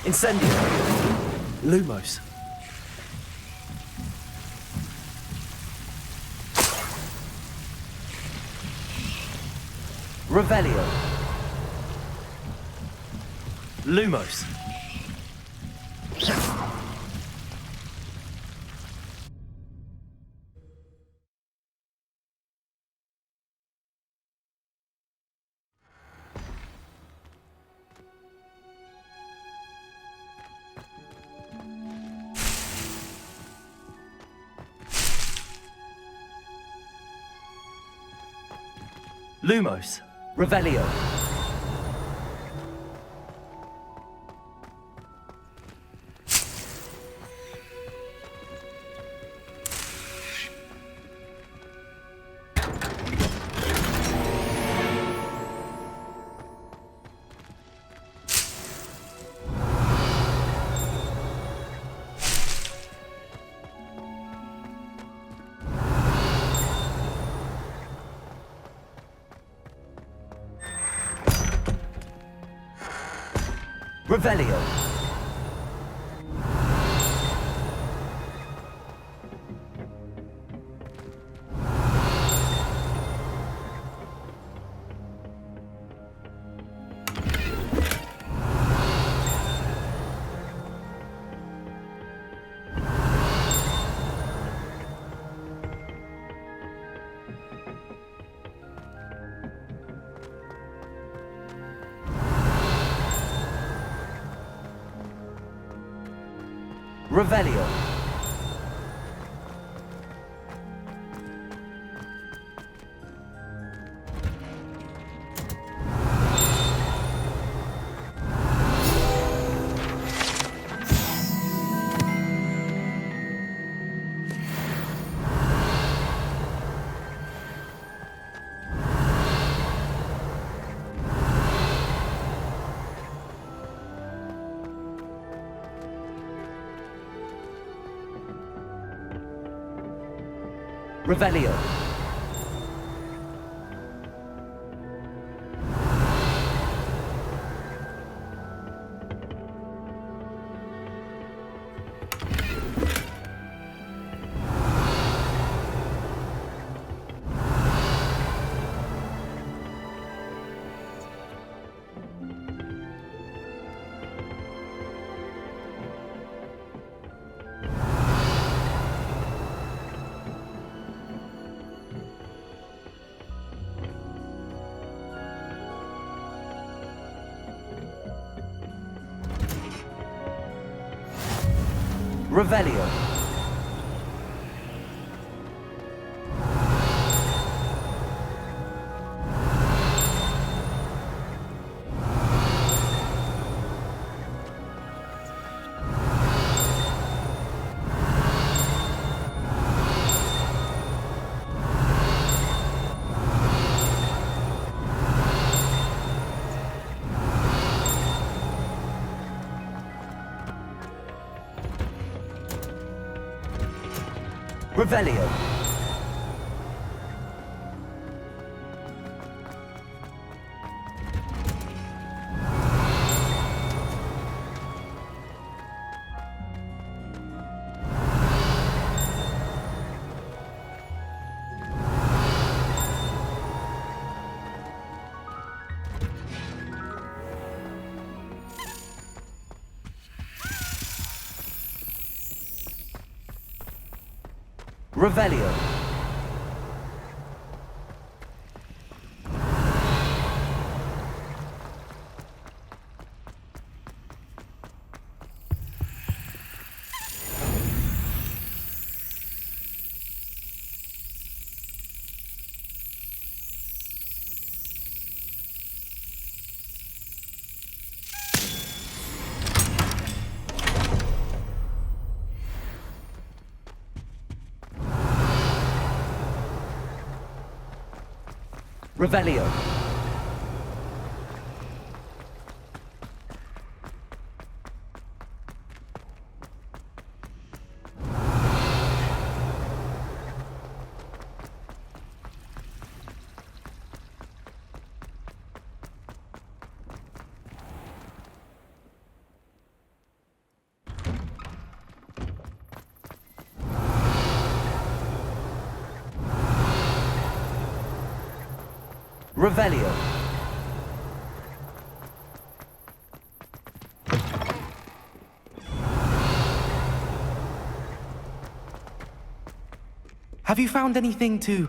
Incendio. Lumos. Revelio. Lumos. Lumos. Revelio. Revelio. Revelio. Revelio. Revelio. Revelio. Revelio. Revelio. Revelio. Have you found anything to,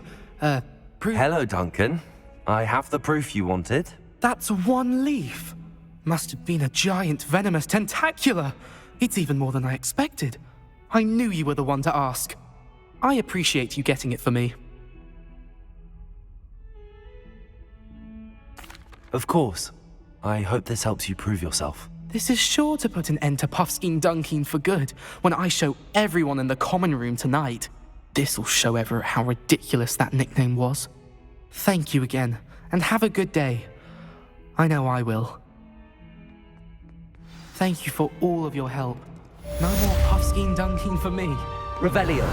prove? Hello, Duncan. I have the proof you wanted. That's one leaf. Must have been a giant venomous tentacula. It's even more than I expected. I knew you were the one to ask. I appreciate you getting it for me. Of course. I hope this helps you prove yourself. This is sure to put an end to Puffskein Dunkeen for good when I show everyone in the common room tonight. This'll show Everett how ridiculous that nickname was. Thank you again, and have a good day. I know I will. Thank you for all of your help. No more Puffskein Dunkeen for me. Revelio.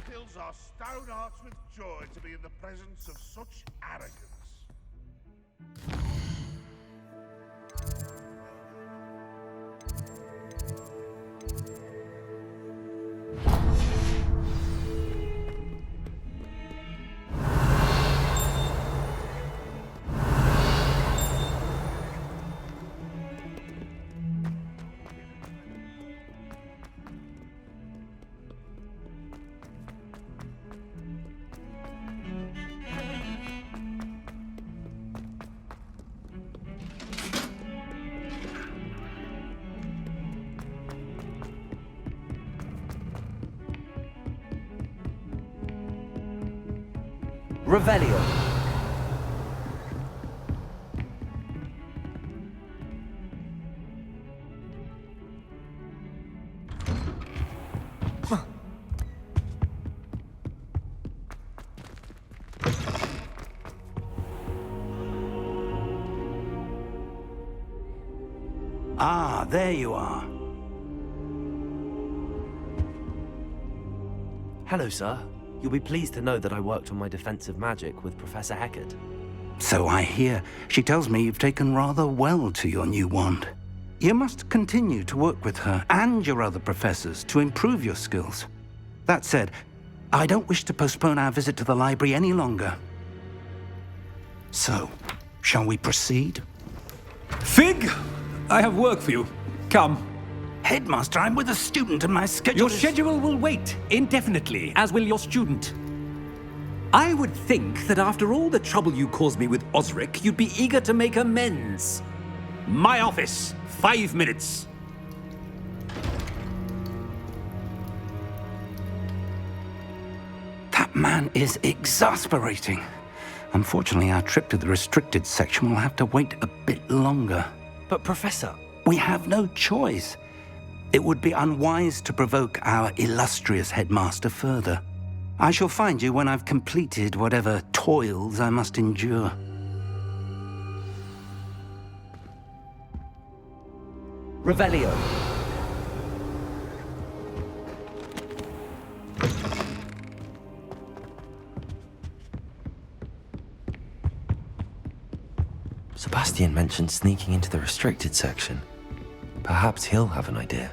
Fills our stout hearts with joy to be in the presence of such arrogance. Revelio. Ah, there you are. Hello, sir. You'll be pleased to know that I worked on my defensive magic with Professor Heckard. So I hear. She tells me you've taken rather well to your new wand. You must continue to work with her and your other professors to improve your skills. That said, I don't wish to postpone our visit to the library any longer. So, shall we proceed? Fig! I have work for you. Come. Headmaster, I'm with a student and my schedule Your schedule will wait indefinitely, as will your student. I would think that after all the trouble you caused me with Osric, you'd be eager to make amends. My office, 5 minutes. That man is exasperating. Unfortunately, our trip to the restricted section will have to wait a bit longer. But Professor... We have no choice. It would be unwise to provoke our illustrious headmaster further. I shall find you when I've completed whatever toils I must endure. Revelio. Sebastian mentioned sneaking into the restricted section. Perhaps he'll have an idea.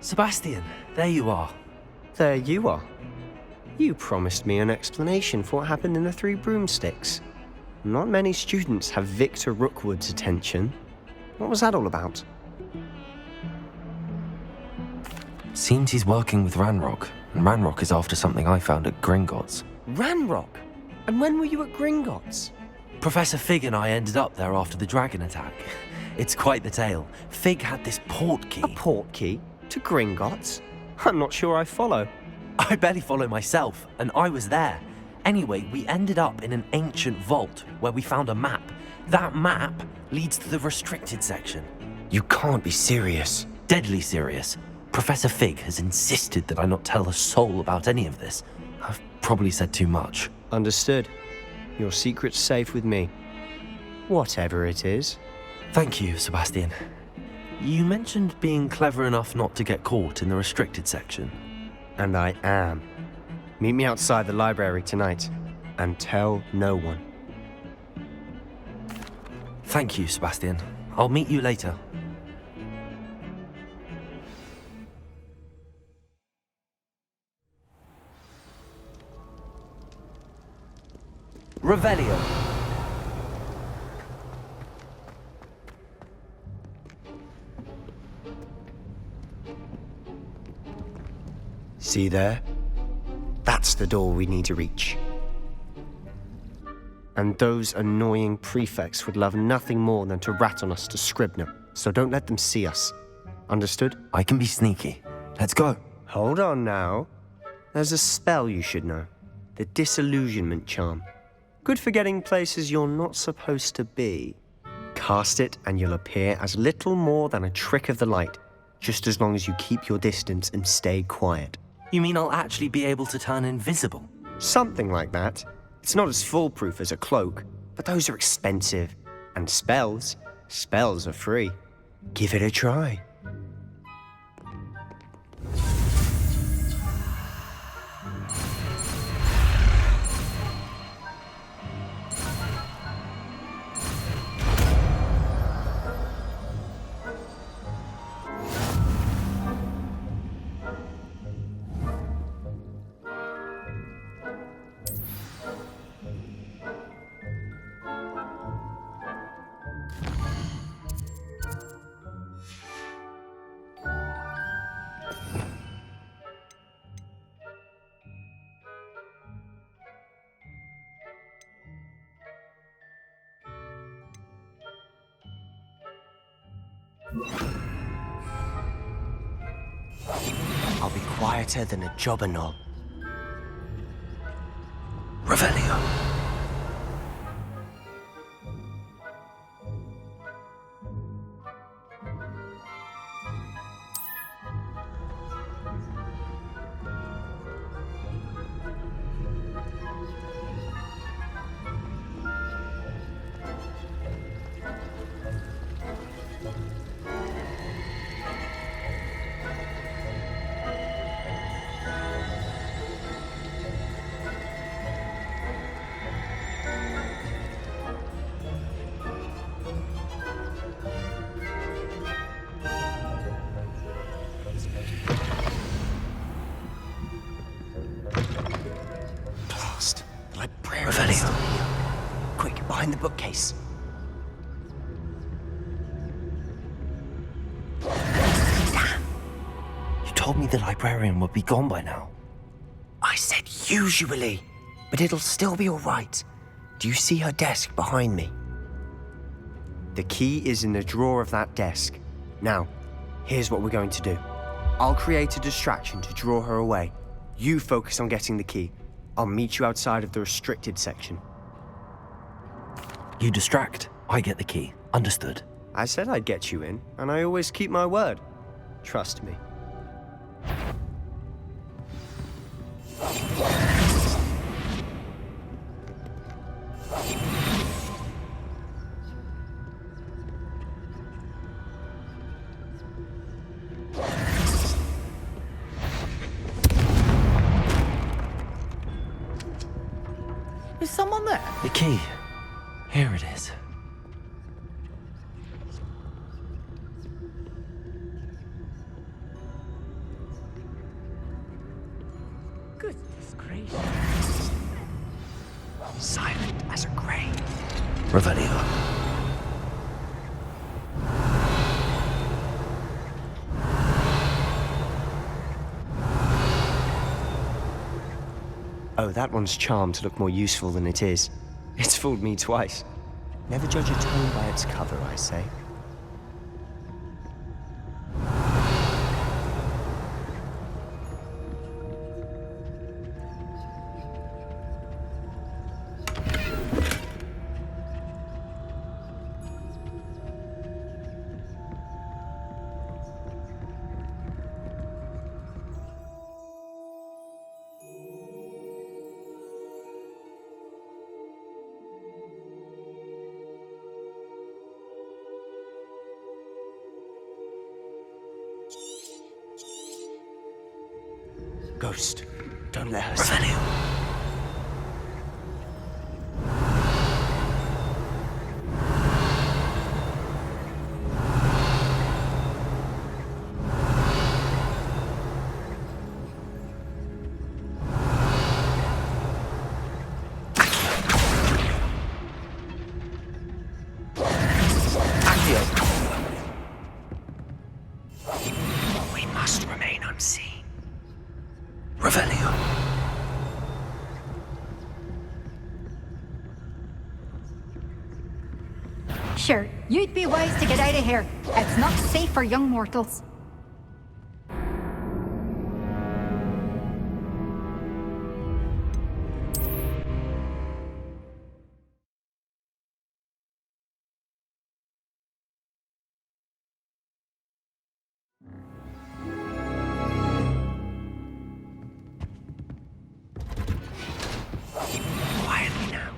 Sebastian, there you are. There you are. You promised me an explanation for what happened in the Three Broomsticks. Not many students have Victor Rookwood's attention. What was that all about? Seems he's working with Ranrock, and Ranrock is after something I found at Gringotts. Ranrock? And when were you at Gringotts? Professor Fig and I ended up there after the dragon attack. It's quite the tale. Fig had this port key. A port key? To Gringotts? I'm not sure I follow. I barely follow myself, and I was there. Anyway, we ended up in an ancient vault where we found a map. That map leads to the restricted section. You can't be serious. Deadly serious. Professor Fig has insisted that I not tell a soul about any of this. I've probably said too much. Understood. Your secret's safe with me. Whatever it is. Thank you, Sebastian. You mentioned being clever enough not to get caught in the restricted section. And I am. Meet me outside the library tonight, and tell no one. Thank you, Sebastian. I'll meet you later. Revelio. See there? That's the door we need to reach. And those annoying prefects would love nothing more than to rat on us to Scribner, so don't let them see us. Understood? I can be sneaky. Let's go. Hold on now. There's a spell you should know. The Disillusionment Charm. Good for getting places you're not supposed to be. Cast it and you'll appear as little more than a trick of the light, just as long as you keep your distance and stay quiet. You mean I'll actually be able to turn invisible? Something like that. It's not as foolproof as a cloak, but those are expensive. And spells are free. Give it a try. I'll be quieter than a jobberknoll. Revelio. librarian is still here. Quick, behind the bookcase. Damn! You told me the librarian would be gone by now. I said usually, but it'll still be all right. Do you see her desk behind me? The key is in the drawer of that desk. Now, here's what we're going to do. I'll create a distraction to draw her away. You focus on getting the key. I'll meet you outside of the restricted section. You distract, I get the key. Understood. I said I'd get you in, and I always keep my word. Trust me. Is someone there? The key. Here it is. Goodness gracious. Silent as a grave. Revelio. Oh, that one's charmed to look more useful than it is. It's fooled me twice. Never judge a tome by its cover, I say. Ghost, don't let her see you. We must remain unseen. Revelio. Sure, you'd be wise to get out of here. It's not safe for young mortals. Quietly now.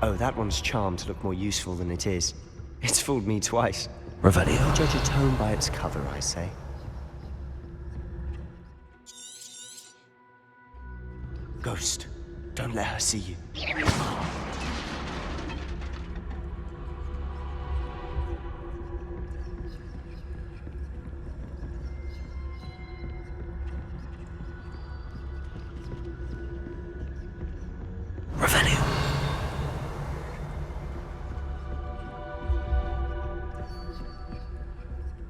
Oh, that one's charmed to look more useful than it is. It's fooled me twice. Revelio. Never judge a tome by its cover, I say. Ghost, don't let her see you. Revelio.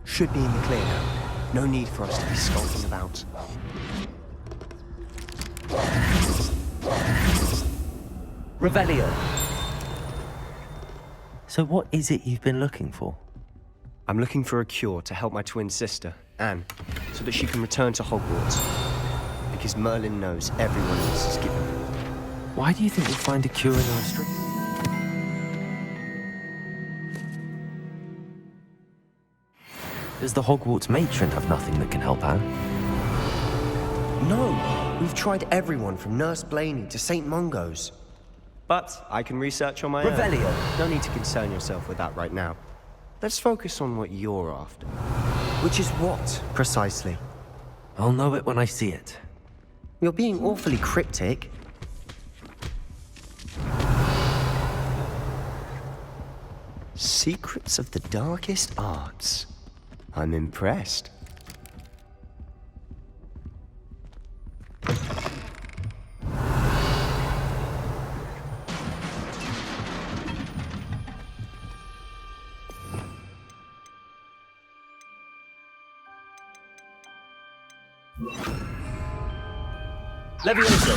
Should be in the clear now. No need for us to be skulking about. Revelio. So what is it you've been looking for? I'm looking for a cure to help my twin sister, Anne, so that she can return to Hogwarts. Because Merlin knows everyone else is given her. Why do you think we'll find a cure in our street? Does the Hogwarts matron have nothing that can help Anne? No, we've tried everyone from Nurse Blaney to St. Mungo's. But I can research on my own. Revelio. No need to concern yourself with that right now. Let's focus on what you're after. Which is what, precisely? I'll know it when I see it. You're being awfully cryptic. Secrets of the darkest arts. I'm impressed. Leviosa.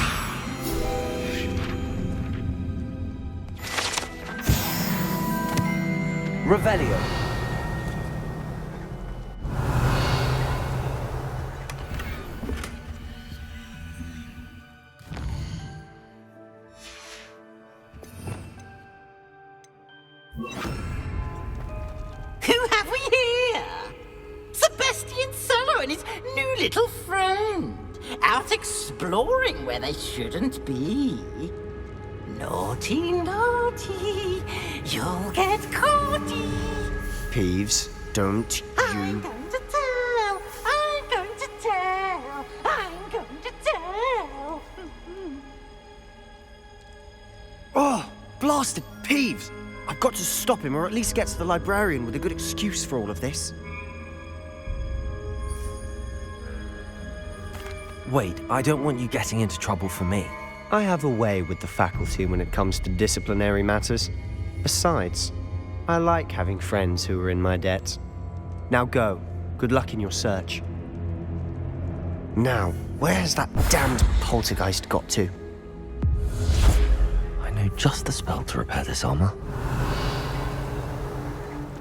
Revelio. Who have we here? Sebastian Solo and his new little friend. Out exploring where they shouldn't be. Naughty, naughty. You'll get caughty. Peeves, don't you... I'm going to tell. I'm going to tell. I'm going to tell. Oh, blasted Peeves! I've got to stop him, or at least get to the librarian with a good excuse for all of this. Wait, I don't want you getting into trouble for me. I have a way with the faculty when it comes to disciplinary matters. Besides, I like having friends who are in my debt. Now go. Good luck in your search. Now, where's that damned poltergeist got to? I know just the spell to repair this armor.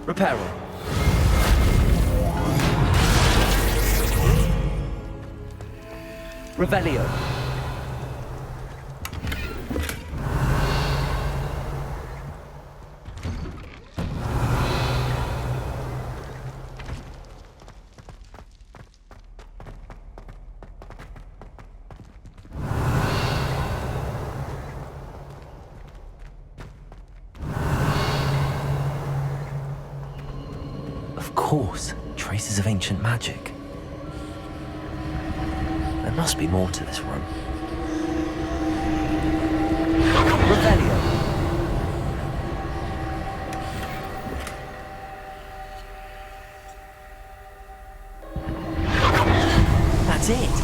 Reparo. Revelio. Of course, traces of ancient magic. There must be more to this room. Revelio. That's it.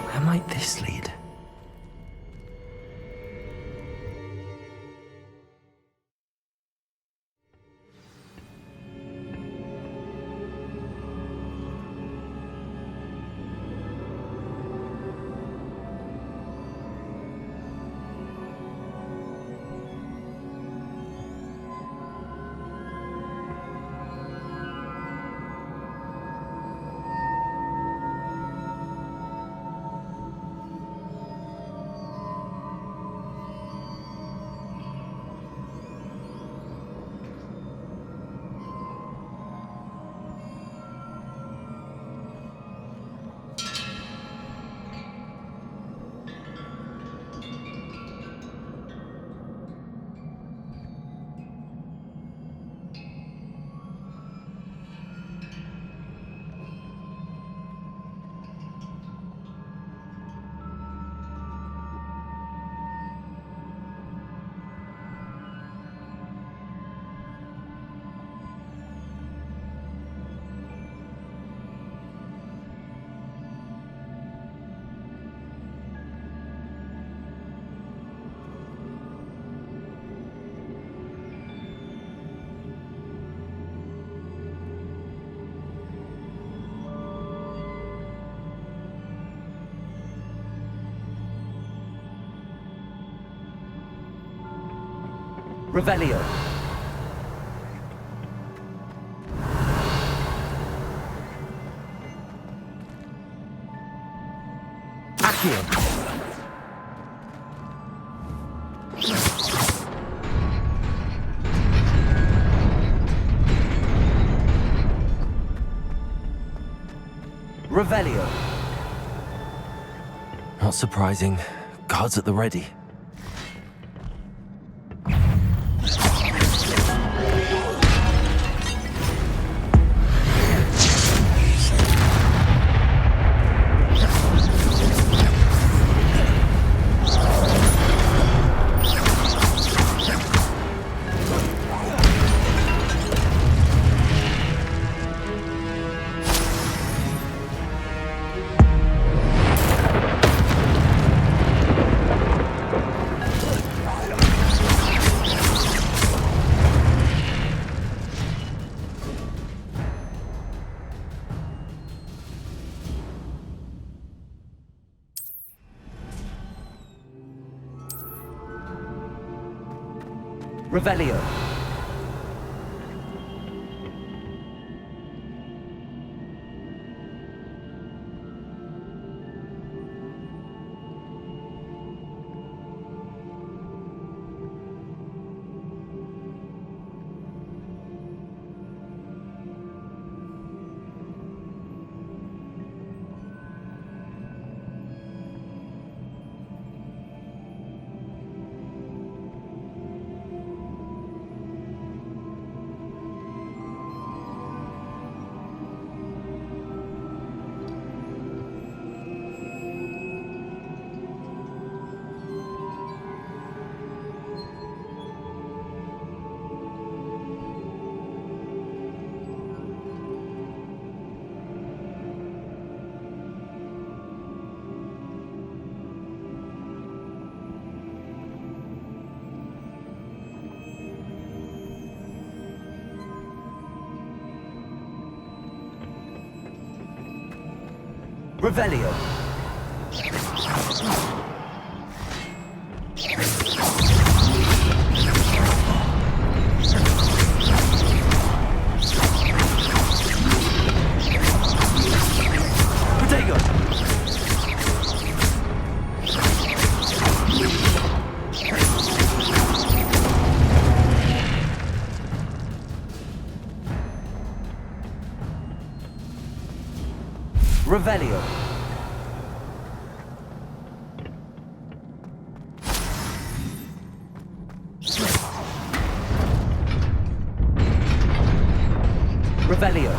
Where might this lead? Revelio. Accio. Revelio. Not surprising. Guards at the ready. Revelio. Revelio. Protego. Revelio. Revelio.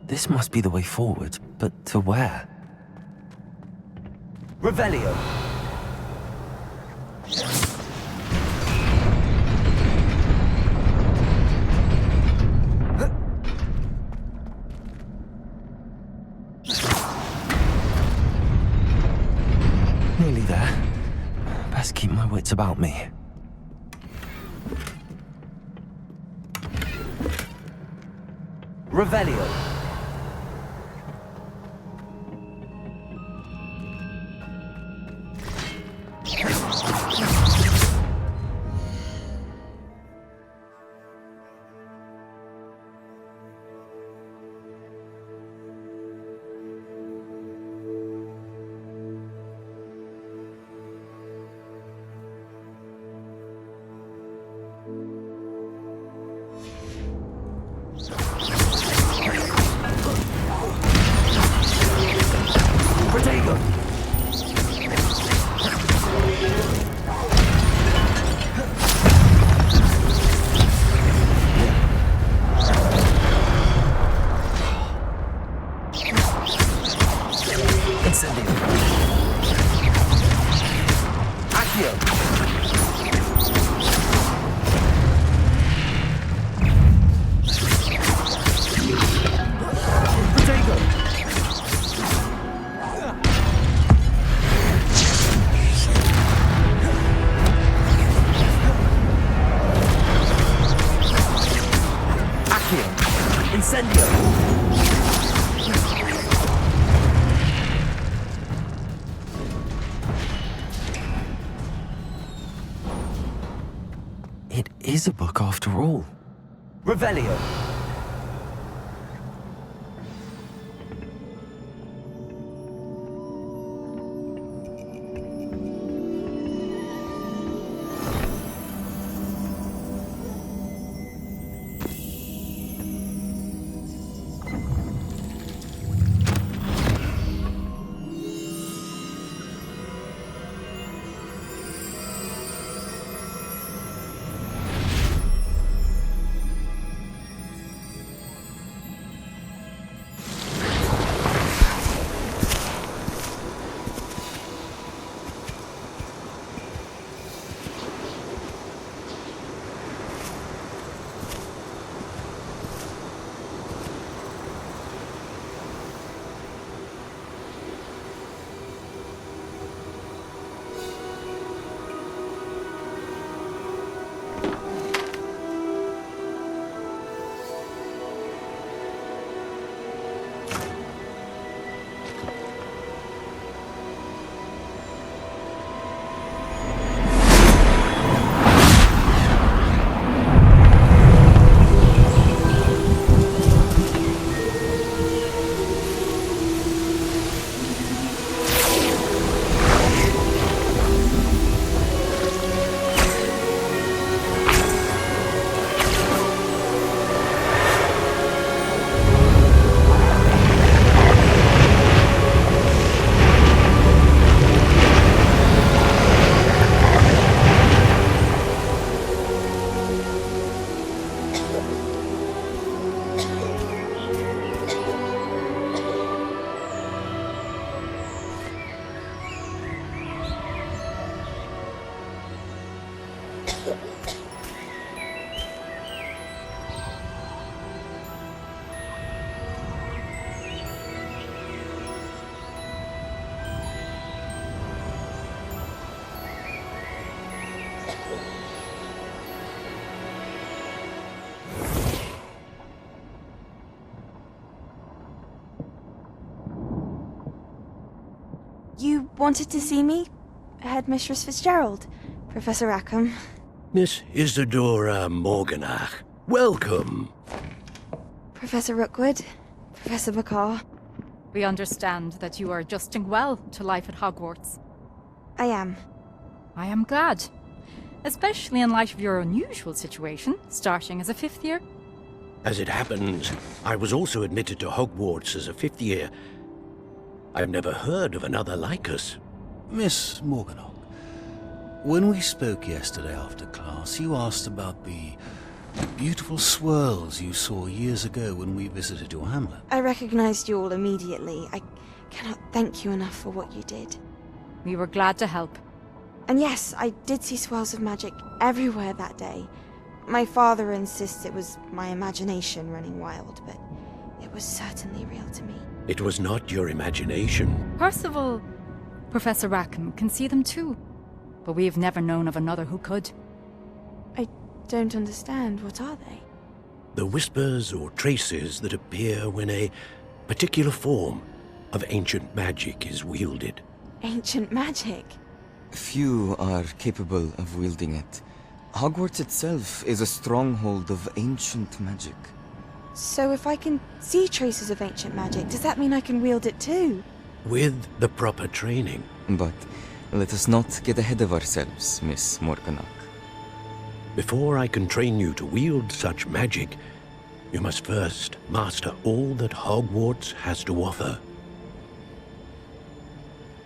This must be the way forward, but to where? Revelio. Nearly there. Best keep my wits about me. Revelio. Protego. Incendio. Accio. Protego. Accio. Incendio. It is a book after all. Revelio. You wanted to see me? Headmistress Fitzgerald, Professor Rackham. Miss Isadora Morganach, welcome. Professor Rookwood, Professor Macaw. We understand that you are adjusting well to life at Hogwarts. I am. I am glad. Especially in light of your unusual situation, starting as a 5th year. As it happens, I was also admitted to Hogwarts as a 5th year. I've never heard of another like us. Miss Morganach, when we spoke yesterday after class, you asked about the beautiful swirls you saw years ago when we visited your hamlet. I recognized you all immediately. I cannot thank you enough for what you did. We were glad to help. And yes, I did see swirls of magic everywhere that day. My father insists it was my imagination running wild, but it was certainly real to me. It was not your imagination. Percival, Professor Rackham can see them too. But we have never known of another who could. I don't understand. What are they? The whispers or traces that appear when a particular form of ancient magic is wielded. Ancient magic? Few are capable of wielding it. Hogwarts itself is a stronghold of ancient magic. So if I can see traces of ancient magic, does that mean I can wield it too? With the proper training. But let us not get ahead of ourselves, Miss Morganach. Before I can train you to wield such magic, you must first master all that Hogwarts has to offer.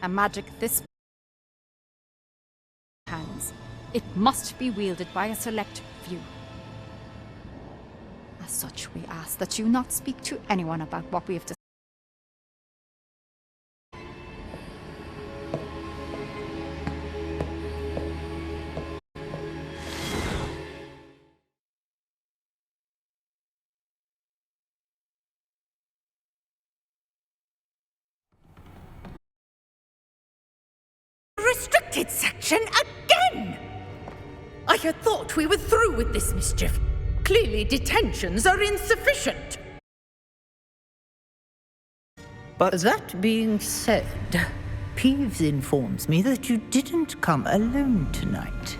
A magic this hands. It must be wielded by a select few. As such, we ask that you not speak to anyone about what we have discussed. Restricted section again! I had thought we were through with this mischief. Clearly detentions are insufficient. But that being said, Peeves informs me that you didn't come alone tonight.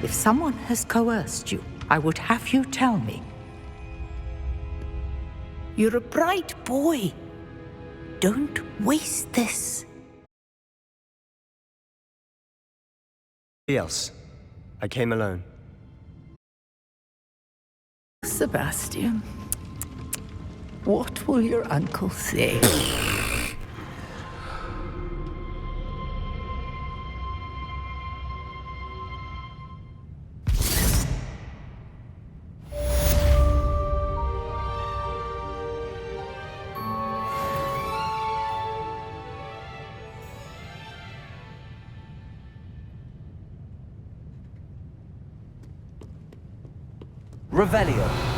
If someone has coerced you, I would have you tell me. You're a bright boy. Don't waste this. Else. I came alone. Sebastian, what will your uncle say? Revelio.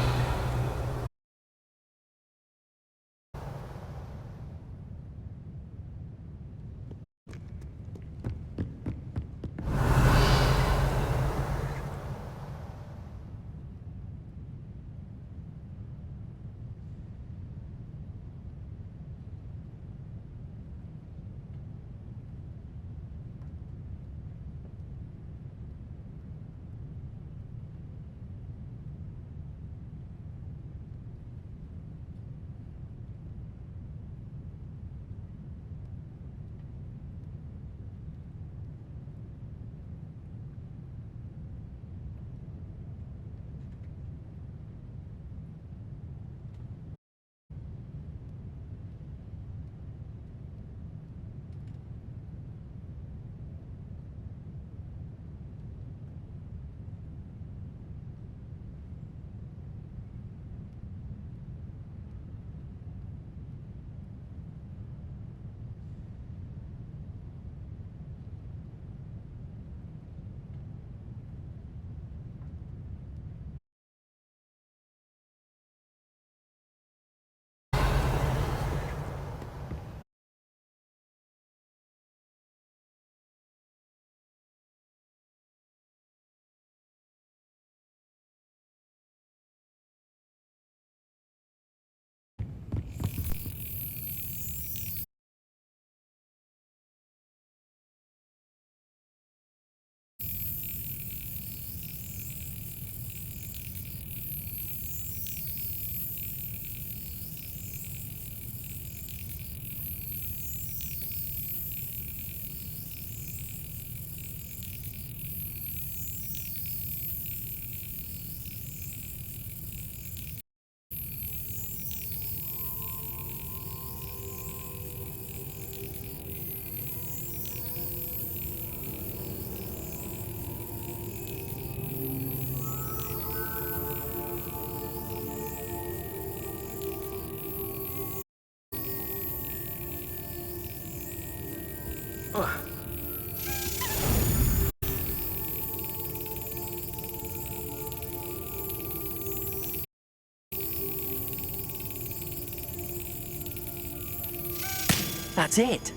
That's it.